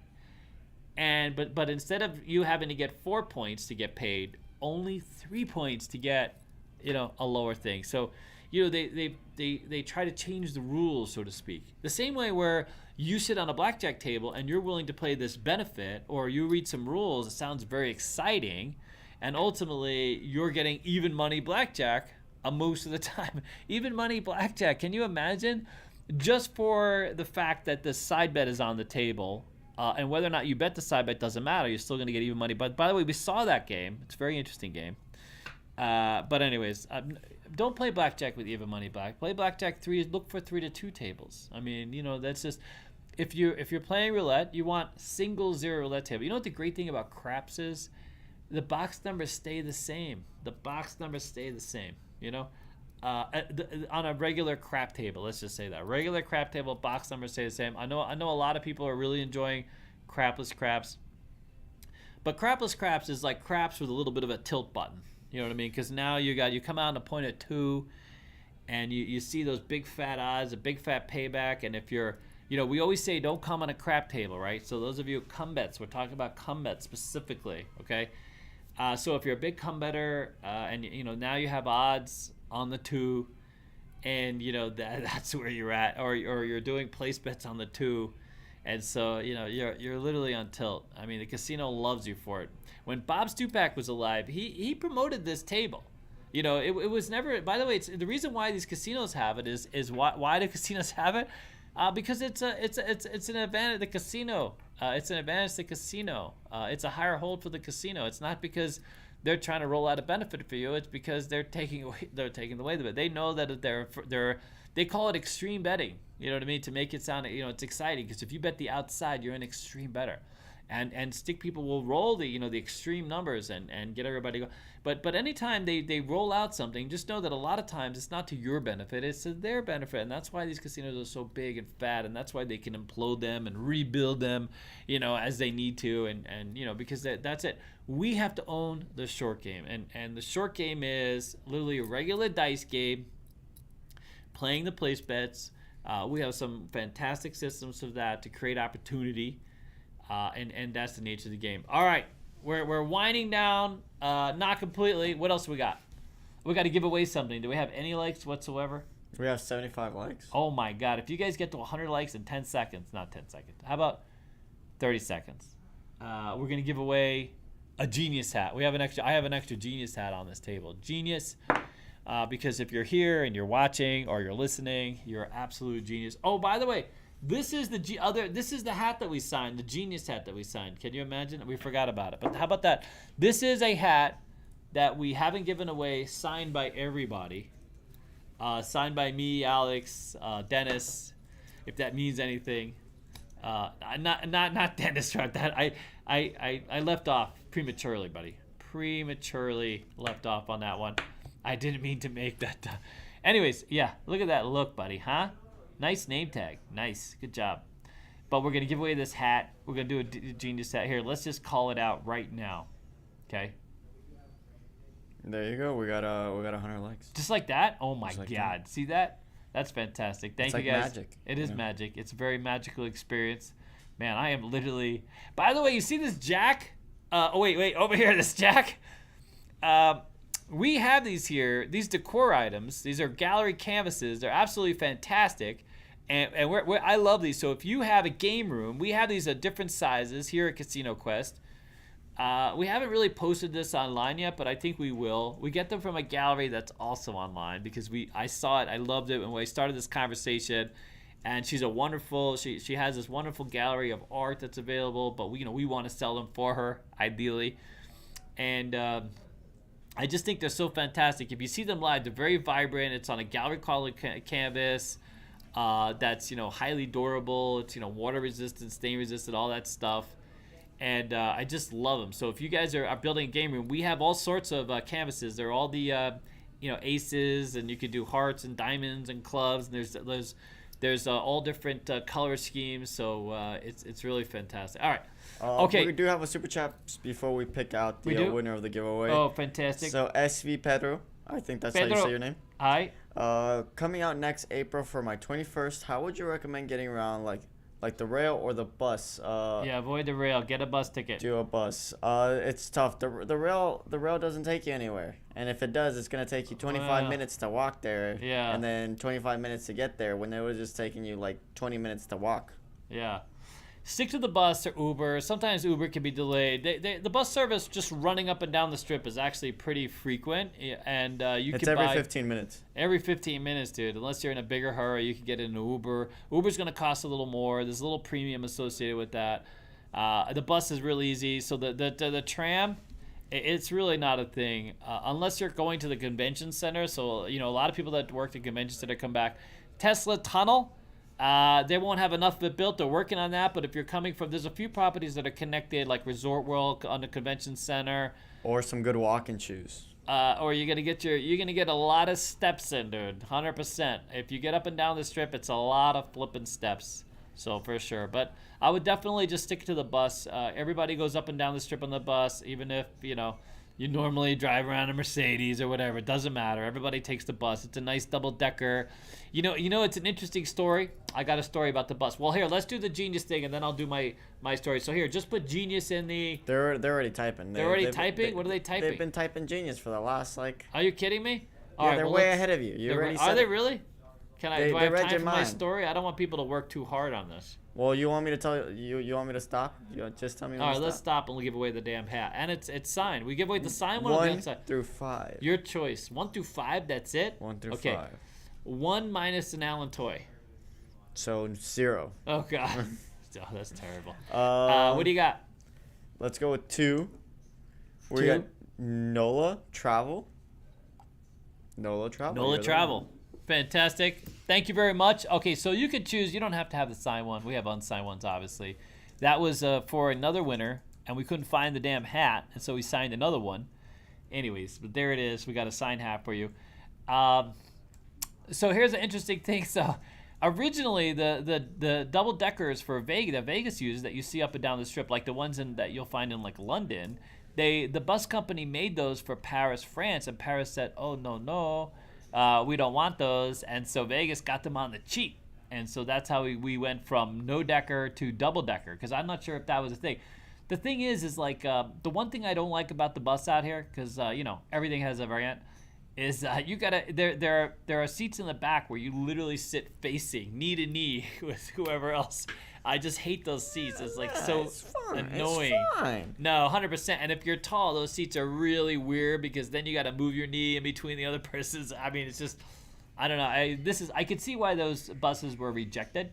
But instead of you having to get 4 points to get paid, only 3 points to get, a lower thing. So, they try to change the rules, so to speak. The same way where you sit on a blackjack table and you're willing to play this benefit, or you read some rules, it sounds very exciting, and ultimately you're getting even money blackjack most of the time. Even money blackjack. Can you imagine? Just for the fact that the side bet is on the table, and whether or not you bet the side bet doesn't matter. You're still going to get even money. But by the way, we saw that game. It's a very interesting game. But anyways, don't play blackjack with even money black. Play blackjack 3. Look for 3 to 2 tables. I mean, that's just, if you're playing roulette, you want single zero roulette table. You know what the great thing about craps is? The box numbers stay the same. On a regular crap table, let's just say that regular crap table, box numbers stay the same. I know a lot of people are really enjoying crapless craps, but crapless craps is like craps with a little bit of a tilt button. You know what I mean? Because now you come out on a point at 2, and you see those big fat odds, a big fat payback. And if you're, we always say don't come on a crap table, right? So those of you come bets, we're talking about come bets specifically, okay? So if you're a big come better, and now you have odds on the 2, and that's where you're at, or you're doing place bets on the 2, and so you're literally on tilt. I mean, the casino loves you for it. When Bob Stupak was alive, he promoted this table. It was never. By the way, it's the reason why these casinos have it is why do casinos have it? Because it's an advantage of the casino. It's an advantage to the casino. It's a higher hold for the casino. It's not because they're trying to roll out a benefit for you. It's because they're taking away the bet. They know that they call it extreme betting. You know what I mean? To make it sound, it's exciting, because if you bet the outside, you're an extreme better. And stick people will roll the extreme numbers and get everybody go. But anytime they roll out something, just know that a lot of times it's not to your benefit, it's to their benefit. And that's why these casinos are so big and fat, and that's why they can implode them and rebuild them, as they need to, and because that's it. We have to own the short game, and the short game is literally a regular dice game, playing the place bets. We have some fantastic systems of that to create opportunity. And that's the nature of the game. All right, we're winding down, not completely. What else we got? We got to give away something. Do we have any likes whatsoever? We have 75 likes. Oh my God! If you guys get to 100 likes in 10 seconds, not 10 seconds. How about 30 seconds? We're gonna give away a Genius hat. I have an extra Genius hat on this table. Genius, because if you're here and you're watching or you're listening, you're absolute genius. Oh, by the way. This is the hat that we signed, the Genius hat that we signed. Can you imagine? We forgot about it. But how about that? This is a hat that we haven't given away, signed by everybody. Signed by me, Alex, Dennis, if that means anything. Not Dennis, right? That I left off prematurely, buddy. Prematurely left off on that one. I didn't mean to make that. Anyways, yeah, look at that look, buddy, huh? Nice name tag. Nice. Good job. But we're going to give away this hat. We're going to do a genius hat here. Let's just call it out right now. Okay? There you go. We got 100 likes. Just like that? Oh my like God. that. See that? That's fantastic. Thank you guys. Magic. It is magic. It's a very magical experience. Man, I am literally... By the way, you see this jack? Wait. Over here, this jack. We have these here. These decor items. These are gallery canvases. They're absolutely fantastic. And I love these. So if you have a game room, we have these at different sizes here at Casino Quest. We haven't really posted this online yet, but I think we will. We get them from a gallery that's also online because I saw it. I loved it when we started this conversation. And she's a wonderful. She has this wonderful gallery of art that's available, but we want to sell them for her ideally. And I just think they're so fantastic. If you see them live, they're very vibrant. It's on a gallery colored canvas. That's highly durable. It's water resistant, stain resistant, all that stuff, and I just love them. So if you guys are building a game room, we have all sorts of canvases. They're all the aces, and you can do hearts and diamonds and clubs. And there's all different color schemes. So it's really fantastic. All right. Okay. We do have a super chat before we pick out the winner of the giveaway. Oh, fantastic. So SV Pedro, I think that's how you say your name. Hi. Coming out next April for my 21st, how would you recommend getting around, like the rail or the bus? Avoid the rail. Get a bus ticket. Do a bus. It's tough. The rail doesn't take you anywhere, and if it does, it's gonna take you 25 minutes to walk there. Yeah. And then 25 minutes to get there when it was just taking you like 20 minutes to walk. Yeah. Stick to the bus or Uber. Sometimes Uber can be delayed. The bus service just running up and down the strip is actually pretty frequent, and It's every 15 minutes. Every 15 minutes, dude. Unless you're in a bigger hurry, you can get in an Uber. Uber's going to cost a little more. There's a little premium associated with that. The bus is real easy. So the tram, it's really not a thing unless you're going to the convention center. So a lot of people that work at the convention center come back. Tesla Tunnel. They won't have enough of it built. They're working on that. But if you're coming from, there's a few properties that are connected, like Resort World on the convention center, or some good walking shoes. Or you're gonna get a lot of steps in, dude. 100%. If you get up and down the strip, it's a lot of flipping steps. So for sure. But I would definitely just stick to the bus. Everybody goes up and down the strip on the bus, even if you normally drive around a Mercedes or whatever. It doesn't matter. Everybody takes the bus. It's a nice double-decker. It's an interesting story. I got a story about the bus. Well, here, let's do the genius thing, and then I'll do my story. So here, just put genius in the... They're already typing. They're already typing? What are they typing? They've been typing genius for the last, Are you kidding me? Yeah, they're way ahead of you. Are they really? Do I have time for my mind. story? I don't want people to work too hard on this. Well, you want me to tell you? You want me to stop? Just tell me. All right, let's stop and we'll give away the damn hat. And it's signed. We give away the signed one. 1 through 5. Your choice. 1 through 5. That's it. 1 through 5. 1 minus an Allen toy. So 0. Oh God. Oh, that's terrible. What do you got? Let's go with 2. We got NOLA Travel. NOLA Travel. Fantastic. Thank you very much. Okay, so you can choose. You don't have to have the signed one. We have unsigned ones, obviously. That was for another winner, and we couldn't find the damn hat, and so we signed another one. Anyways, but there it is. We got a signed hat for you. So here's an interesting thing. So originally, the double deckers for Vegas, that Vegas uses that you see up and down the strip, like the ones that you'll find in like London, the bus company made those for Paris, France, and Paris said, "Oh no. We don't want those," and so Vegas got them on the cheap, and so that's how we went from no decker to double decker, because I'm not sure if that was a thing. The thing is like the one thing I don't like about the bus out here, because everything has a variant, is you gotta there are seats in the back where you literally sit facing knee to knee with whoever else. I just hate those seats. It's like it's fine. Annoying. It's fine. No, 100%. And if you're tall, those seats are really weird because then you got to move your knee in between the other persons. I mean, it's just, I don't know. I could see why those buses were rejected,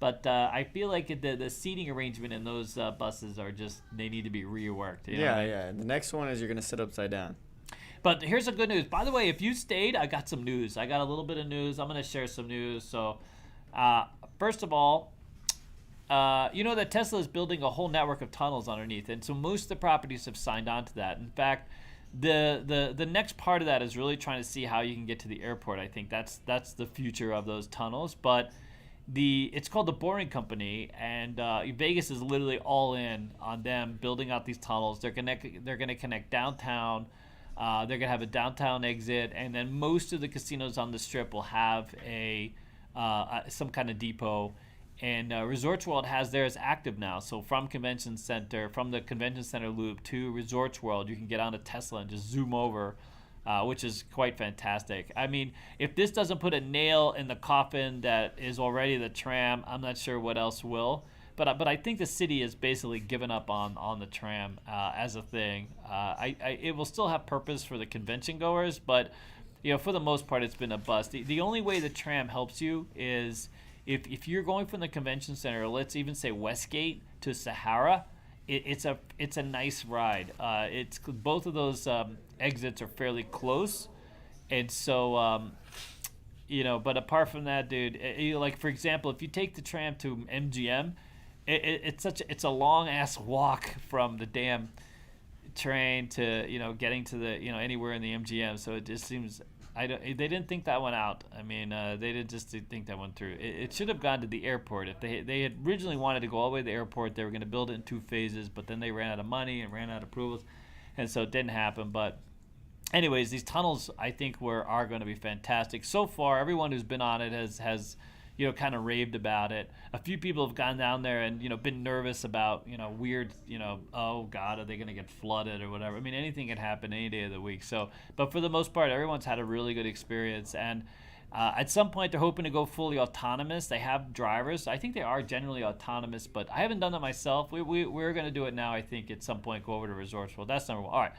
but I feel like the seating arrangement in those buses are just, they need to be reworked. Yeah. The next one is you're gonna sit upside down. But here's the good news. By the way, if you stayed, I got some news. I got a little bit of news. I'm gonna share some news. So, first of all. That Tesla is building a whole network of tunnels underneath, and so most of the properties have signed on to that. In fact, The next part of that is really trying to see how you can get to the airport. I think that's the future of those tunnels. But it's called the Boring Company, and Vegas is literally all in on them building out these tunnels. They're gonna connect downtown. They're gonna have a downtown exit, and then most of the casinos on the Strip will have some kind of depot. And Resorts World has theirs active now. So from the convention center loop to Resorts World, you can get on a Tesla and just zoom over, which is quite fantastic. I mean, if this doesn't put a nail in the coffin that is already the tram, I'm not sure what else will. But I think the city has basically given up on the tram as a thing. It will still have purpose for the convention goers, but for the most part, it's been a bust. The only way the tram helps you is if you're going from the convention center, let's even say Westgate to Sahara, it's a nice ride. It's both of those exits are fairly close, and so but apart from that, dude, like for example, if you take the tram to MGM, it's a long ass walk from the damn train to getting to the anywhere in the MGM. So it just seems. They didn't think that one out. I mean, they didn't just think that one through. It should have gone to the airport. If they had originally wanted to go all the way to the airport, they were going to build it in 2 phases, but then they ran out of money and ran out of approvals, and so it didn't happen. But anyways, these tunnels I think are going to be fantastic. So far, everyone who's been on it has kind of raved about it. A few people have gone down there and been nervous about weird oh god, are they going to get flooded or whatever. I mean, anything can happen any day of the week. So, but for the most part, everyone's had a really good experience, and at some point they're hoping to go fully autonomous. They have drivers. I think they are generally autonomous, but I haven't done that myself. We're going to do it now. I think at some point go over to Resorts World. That's number one. All right.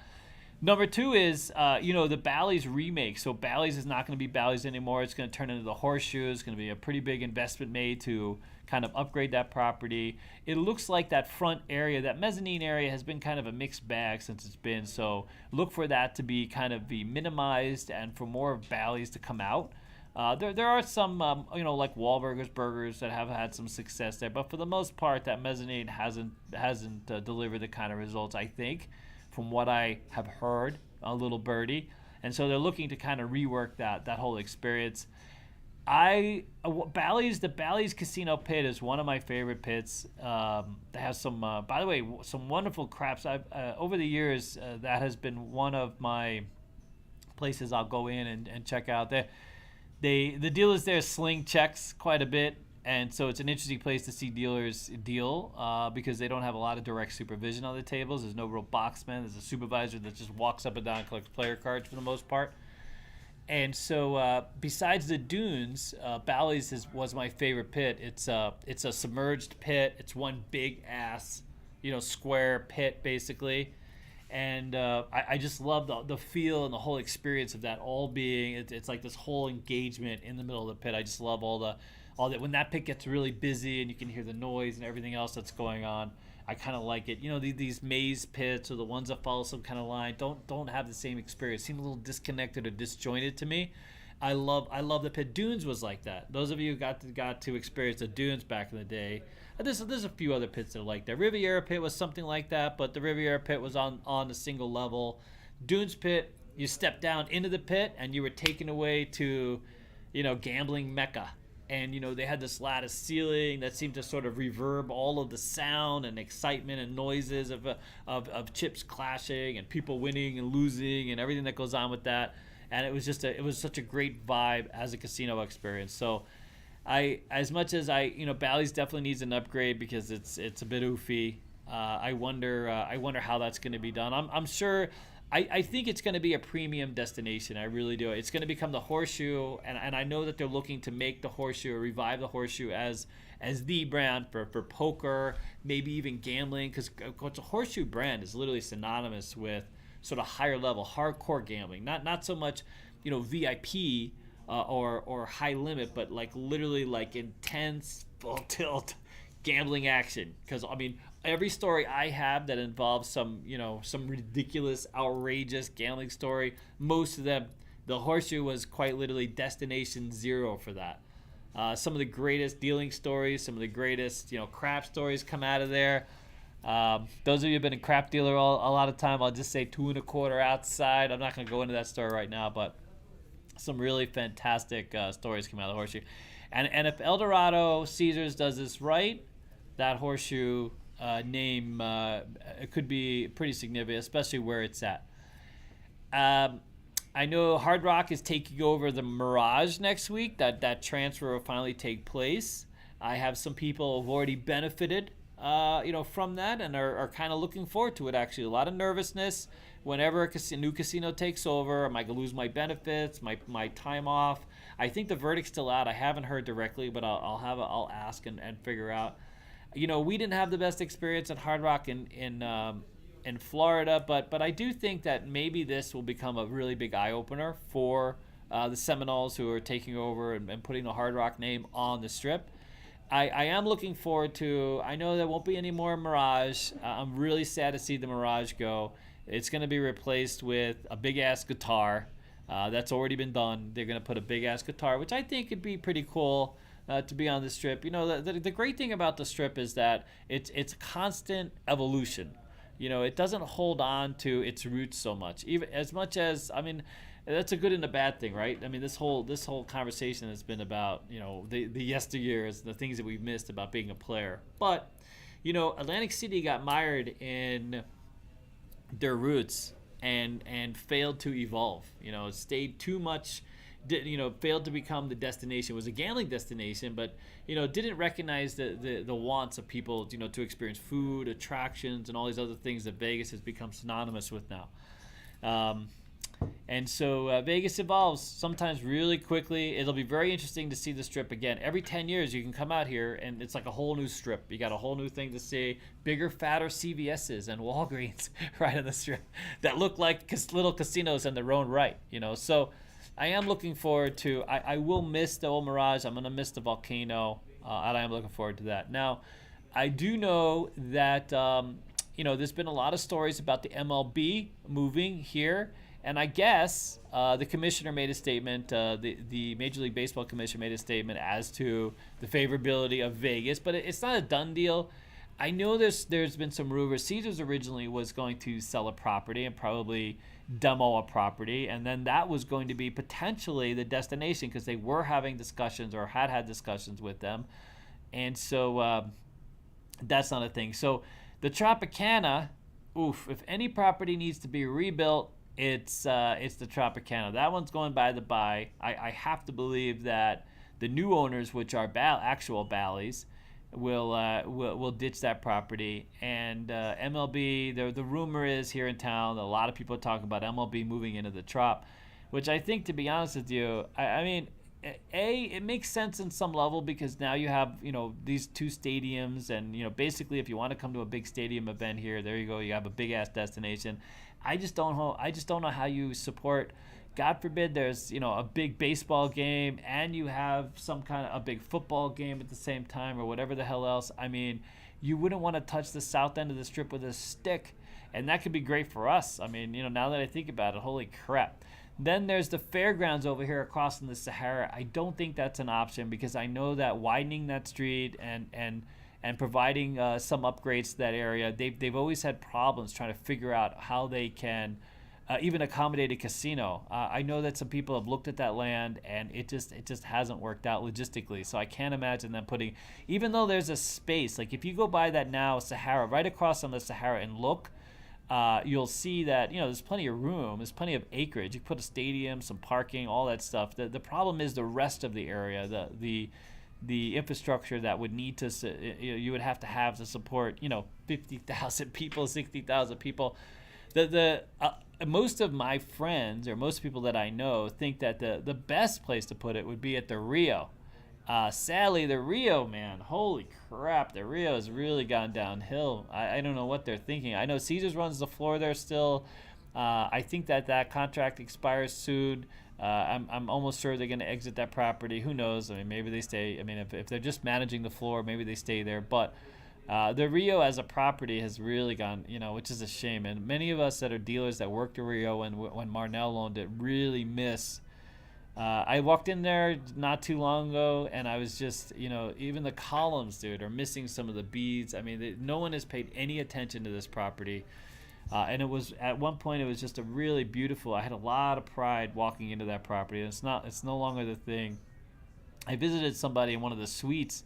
Number 2 is, the Bally's remake. So Bally's is not going to be Bally's anymore. It's going to turn into the Horseshoe. It's going to be a pretty big investment made to kind of upgrade that property. It looks like that front area, that mezzanine area, has been kind of a mixed bag since it's been. So look for that to be minimized and for more of Bally's to come out. There are some, like Wahlburgers Burgers that have had some success there. But for the most part, that mezzanine hasn't delivered the kind of results, I think, from what I have heard, a little birdie. And so they're looking to kind of rework that whole experience. The Bally's Casino Pit is one of my favorite pits. They have some, by the way, some wonderful craps. Over the years, that has been one of my places I'll go in and check out. The dealers there sling checks quite a bit. And so it's an interesting place to see dealers deal because they don't have a lot of direct supervision on the tables. There's no real boxman. There's a supervisor that just walks up and down and collects player cards for the most part. And so besides the dunes, Bally's was my favorite pit. It's a submerged pit. It's one big ass, square pit basically. And I just love the feel and the whole experience of that all being. It's like this whole engagement in the middle of the pit. I just love all that when that pit gets really busy and you can hear the noise and everything else that's going on. I kind of like it. These maze pits or the ones that follow some kind of line don't have the same experience. Seem a little disconnected or disjointed to me. I love the pit. Dunes was like that. Those of you who got to experience the Dunes back in the day. There's a few other pits that are like that. Riviera Pit was something like that, but the Riviera Pit was on a single level. Dunes Pit, you stepped down into the pit and you were taken away to, gambling mecca. And, they had this lattice ceiling that seemed to sort of reverb all of the sound and excitement and noises of chips clashing and people winning and losing and everything that goes on with that. And it was such a great vibe as a casino experience. So as much as Bally's definitely needs an upgrade because it's a bit oofy. I wonder how that's going to be done. I'm sure. I think it's going to be a premium destination. I really do. It's going to become the Horseshoe, and I know that they're looking to make the Horseshoe or revive the Horseshoe as the brand for poker, maybe even gambling, because the Horseshoe brand is literally synonymous with sort of higher level, hardcore gambling. Not so much, VIP or high limit, but like literally like intense, full tilt gambling action. Because every story I have that involves some ridiculous, outrageous gambling story, most of them, the Horseshoe was quite literally destination zero for that. Some of the greatest dealing stories, some of the greatest, crap stories come out of there. Those of you who've been a crap dealer a lot of time, I'll just say 2.25 outside. I'm not going to go into that story right now, but some really fantastic stories come out of the horseshoe. And if Eldorado Caesars does this right, that horseshoe name it could be pretty significant, especially where it's at. I know Hard Rock is taking over the Mirage next week. That transfer will finally take place. I have some people who've already benefited from that and are kind of looking forward to it, actually. A lot of nervousness whenever a new casino takes over. Am I going to lose my benefits, my time off? I think the verdict's still out. I haven't heard directly, but I'll ask and figure out. We didn't have the best experience at Hard Rock in Florida, but I do think that maybe this will become a really big eye-opener for the Seminoles who are taking over and putting the Hard Rock name on the Strip. I am looking forward to, I know there won't be any more Mirage. I'm really sad to see the Mirage go. It's going to be replaced with a big-ass guitar. That's already been done. They're going to put a big-ass guitar, which I think could be pretty cool to be on the Strip. The great thing about the Strip is that it's constant evolution. It doesn't hold on to its roots so much. Even as much as, that's a good and a bad thing, right? This whole conversation has been about, the yesteryears, the things that we've missed about being a player. But, Atlantic City got mired in their roots and failed to evolve. Stayed too much, failed to become the destination. It was a gambling destination, but didn't recognize the wants of people, to experience food, attractions, and all these other things that Vegas has become synonymous with now. And so Vegas evolves sometimes really quickly. It'll be very interesting to see the Strip again. Every 10 years, you can come out here, and it's like a whole new Strip. You got a whole new thing to see. Bigger, fatter CVS's and Walgreens right on the Strip that look like little casinos in their own right. So I am looking forward to. I will miss the old Mirage. I'm going to miss the Volcano, and I am looking forward to that. Now, I do know that there's been a lot of stories about the MLB moving here. And I guess the commissioner made a statement, the Major League Baseball commission made a statement as to the favorability of Vegas, but it's not a done deal. I know there's been some rumors. Caesars originally was going to sell a property and probably demo a property, and then that was going to be potentially the destination because they were having discussions or had discussions with them. And so that's not a thing. So the Tropicana, if any property needs to be rebuilt, it's the Tropicana. That one's going by the by. I have to believe that the new owners, which are actual Bally's, will ditch that property. And MLB, the rumor is here in town, a lot of people are talking about MLB moving into the Trop, which I think, to be honest with you, it makes sense in some level because now you have these two stadiums, and basically if you want to come to a big stadium event here, there you go. You have a big ass destination. I just don't know how you support. God forbid there's a big baseball game and you have some kind of a big football game at the same time or whatever the hell else. You wouldn't want to touch the south end of the Strip with a stick, and that could be great for us. Now that I think about it, holy crap. Then there's the fairgrounds over here across from the Sahara. I don't think that's an option because I know that widening that street and providing some upgrades to that area, they've always had problems trying to figure out how they can even accommodate a casino. I know that some people have looked at that land and it just hasn't worked out logistically. So I can't imagine them putting, even though there's a space, like if you go by that now Sahara, right across on the Sahara and look, you'll see that there's plenty of room, there's plenty of acreage. You can put a stadium, some parking, all that stuff. The problem is the rest of the area, the infrastructure that would need to you would have to support 50,000 people, 60,000 people. Most of my friends or most people that I know think that the best place to put it would be at the Rio. Sadly, the Rio, man, holy crap, the Rio has really gone downhill. I don't know what they're thinking. I know Caesars runs the floor there still. I think that contract expires soon. I'm almost sure they're going to exit that property. Who knows? Maybe they stay. If they're just managing the floor, maybe they stay there. But the Rio as a property has really gone, which is a shame. And many of us that are dealers that worked the Rio when Marnell owned it really miss I walked in there not too long ago, and I was just, even the columns, dude, are missing some of the beads. I mean, no one has paid any attention to this property. And it was, at one point, it was just a really beautiful, I had a lot of pride walking into that property. And it's no longer the thing. I visited somebody in one of the suites,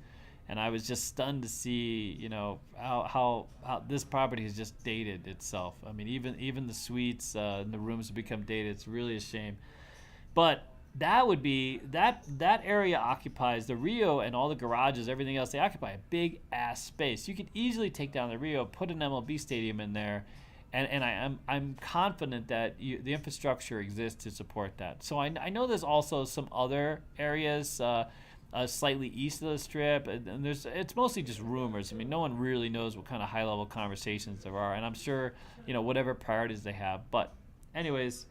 and I was just stunned to see, how this property has just dated itself. I mean, even the suites and the rooms have become dated. It's really a shame. But that would be, that area occupies the Rio and all the garages, everything else. They occupy a big ass space. You could easily take down the Rio, put an MLB stadium in there, and I'm confident that the infrastructure exists to support that. So I know there's also some other areas slightly east of the Strip, and it's mostly just rumors. I mean, no one really knows what kind of high-level conversations there are, and I'm sure, whatever priorities they have. But anyways,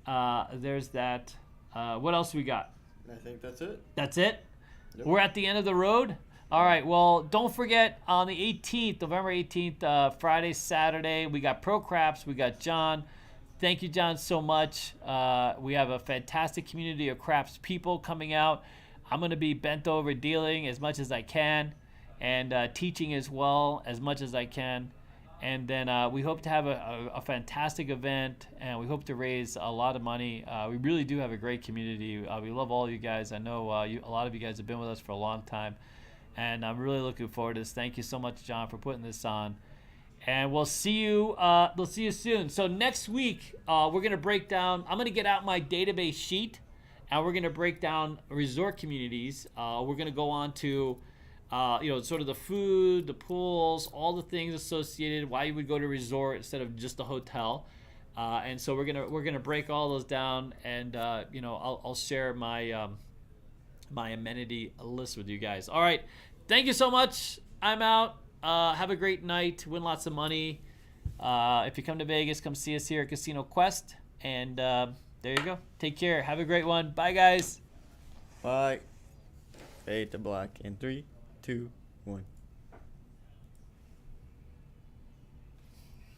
there's that. What else we got? I think that's it. That's it? Yep. We're at the end of the road? All right, well, don't forget on the 18th, November 18th, Friday, Saturday, we got Pro Craps, we got John. Thank you, John, so much. We have a fantastic community of craps people coming out. I'm going to be bent over dealing as much as I can and teaching as well as much as I can. And then we hope to have a fantastic event, and we hope to raise a lot of money. We really do have a great community. We love all you guys. I know a lot of you guys have been with us for a long time, and I'm really looking forward to this. Thank you so much, John, for putting this on. And we'll see you soon. So next week, we're going to break down, I'm going to get out my database sheet, and we're going to break down resort communities. We're going to go on to sort of the food, the pools, all the things associated, why you would go to a resort instead of just a hotel. And so we're gonna break all those down, and I'll share my my amenity list with you guys. All right, thank you so much. I'm out. Have a great night. Win lots of money. If you come to Vegas, come see us here at Casino Quest. And there you go. Take care. Have a great one. Bye, guys. Bye. Fade to black in 3, 2, 1.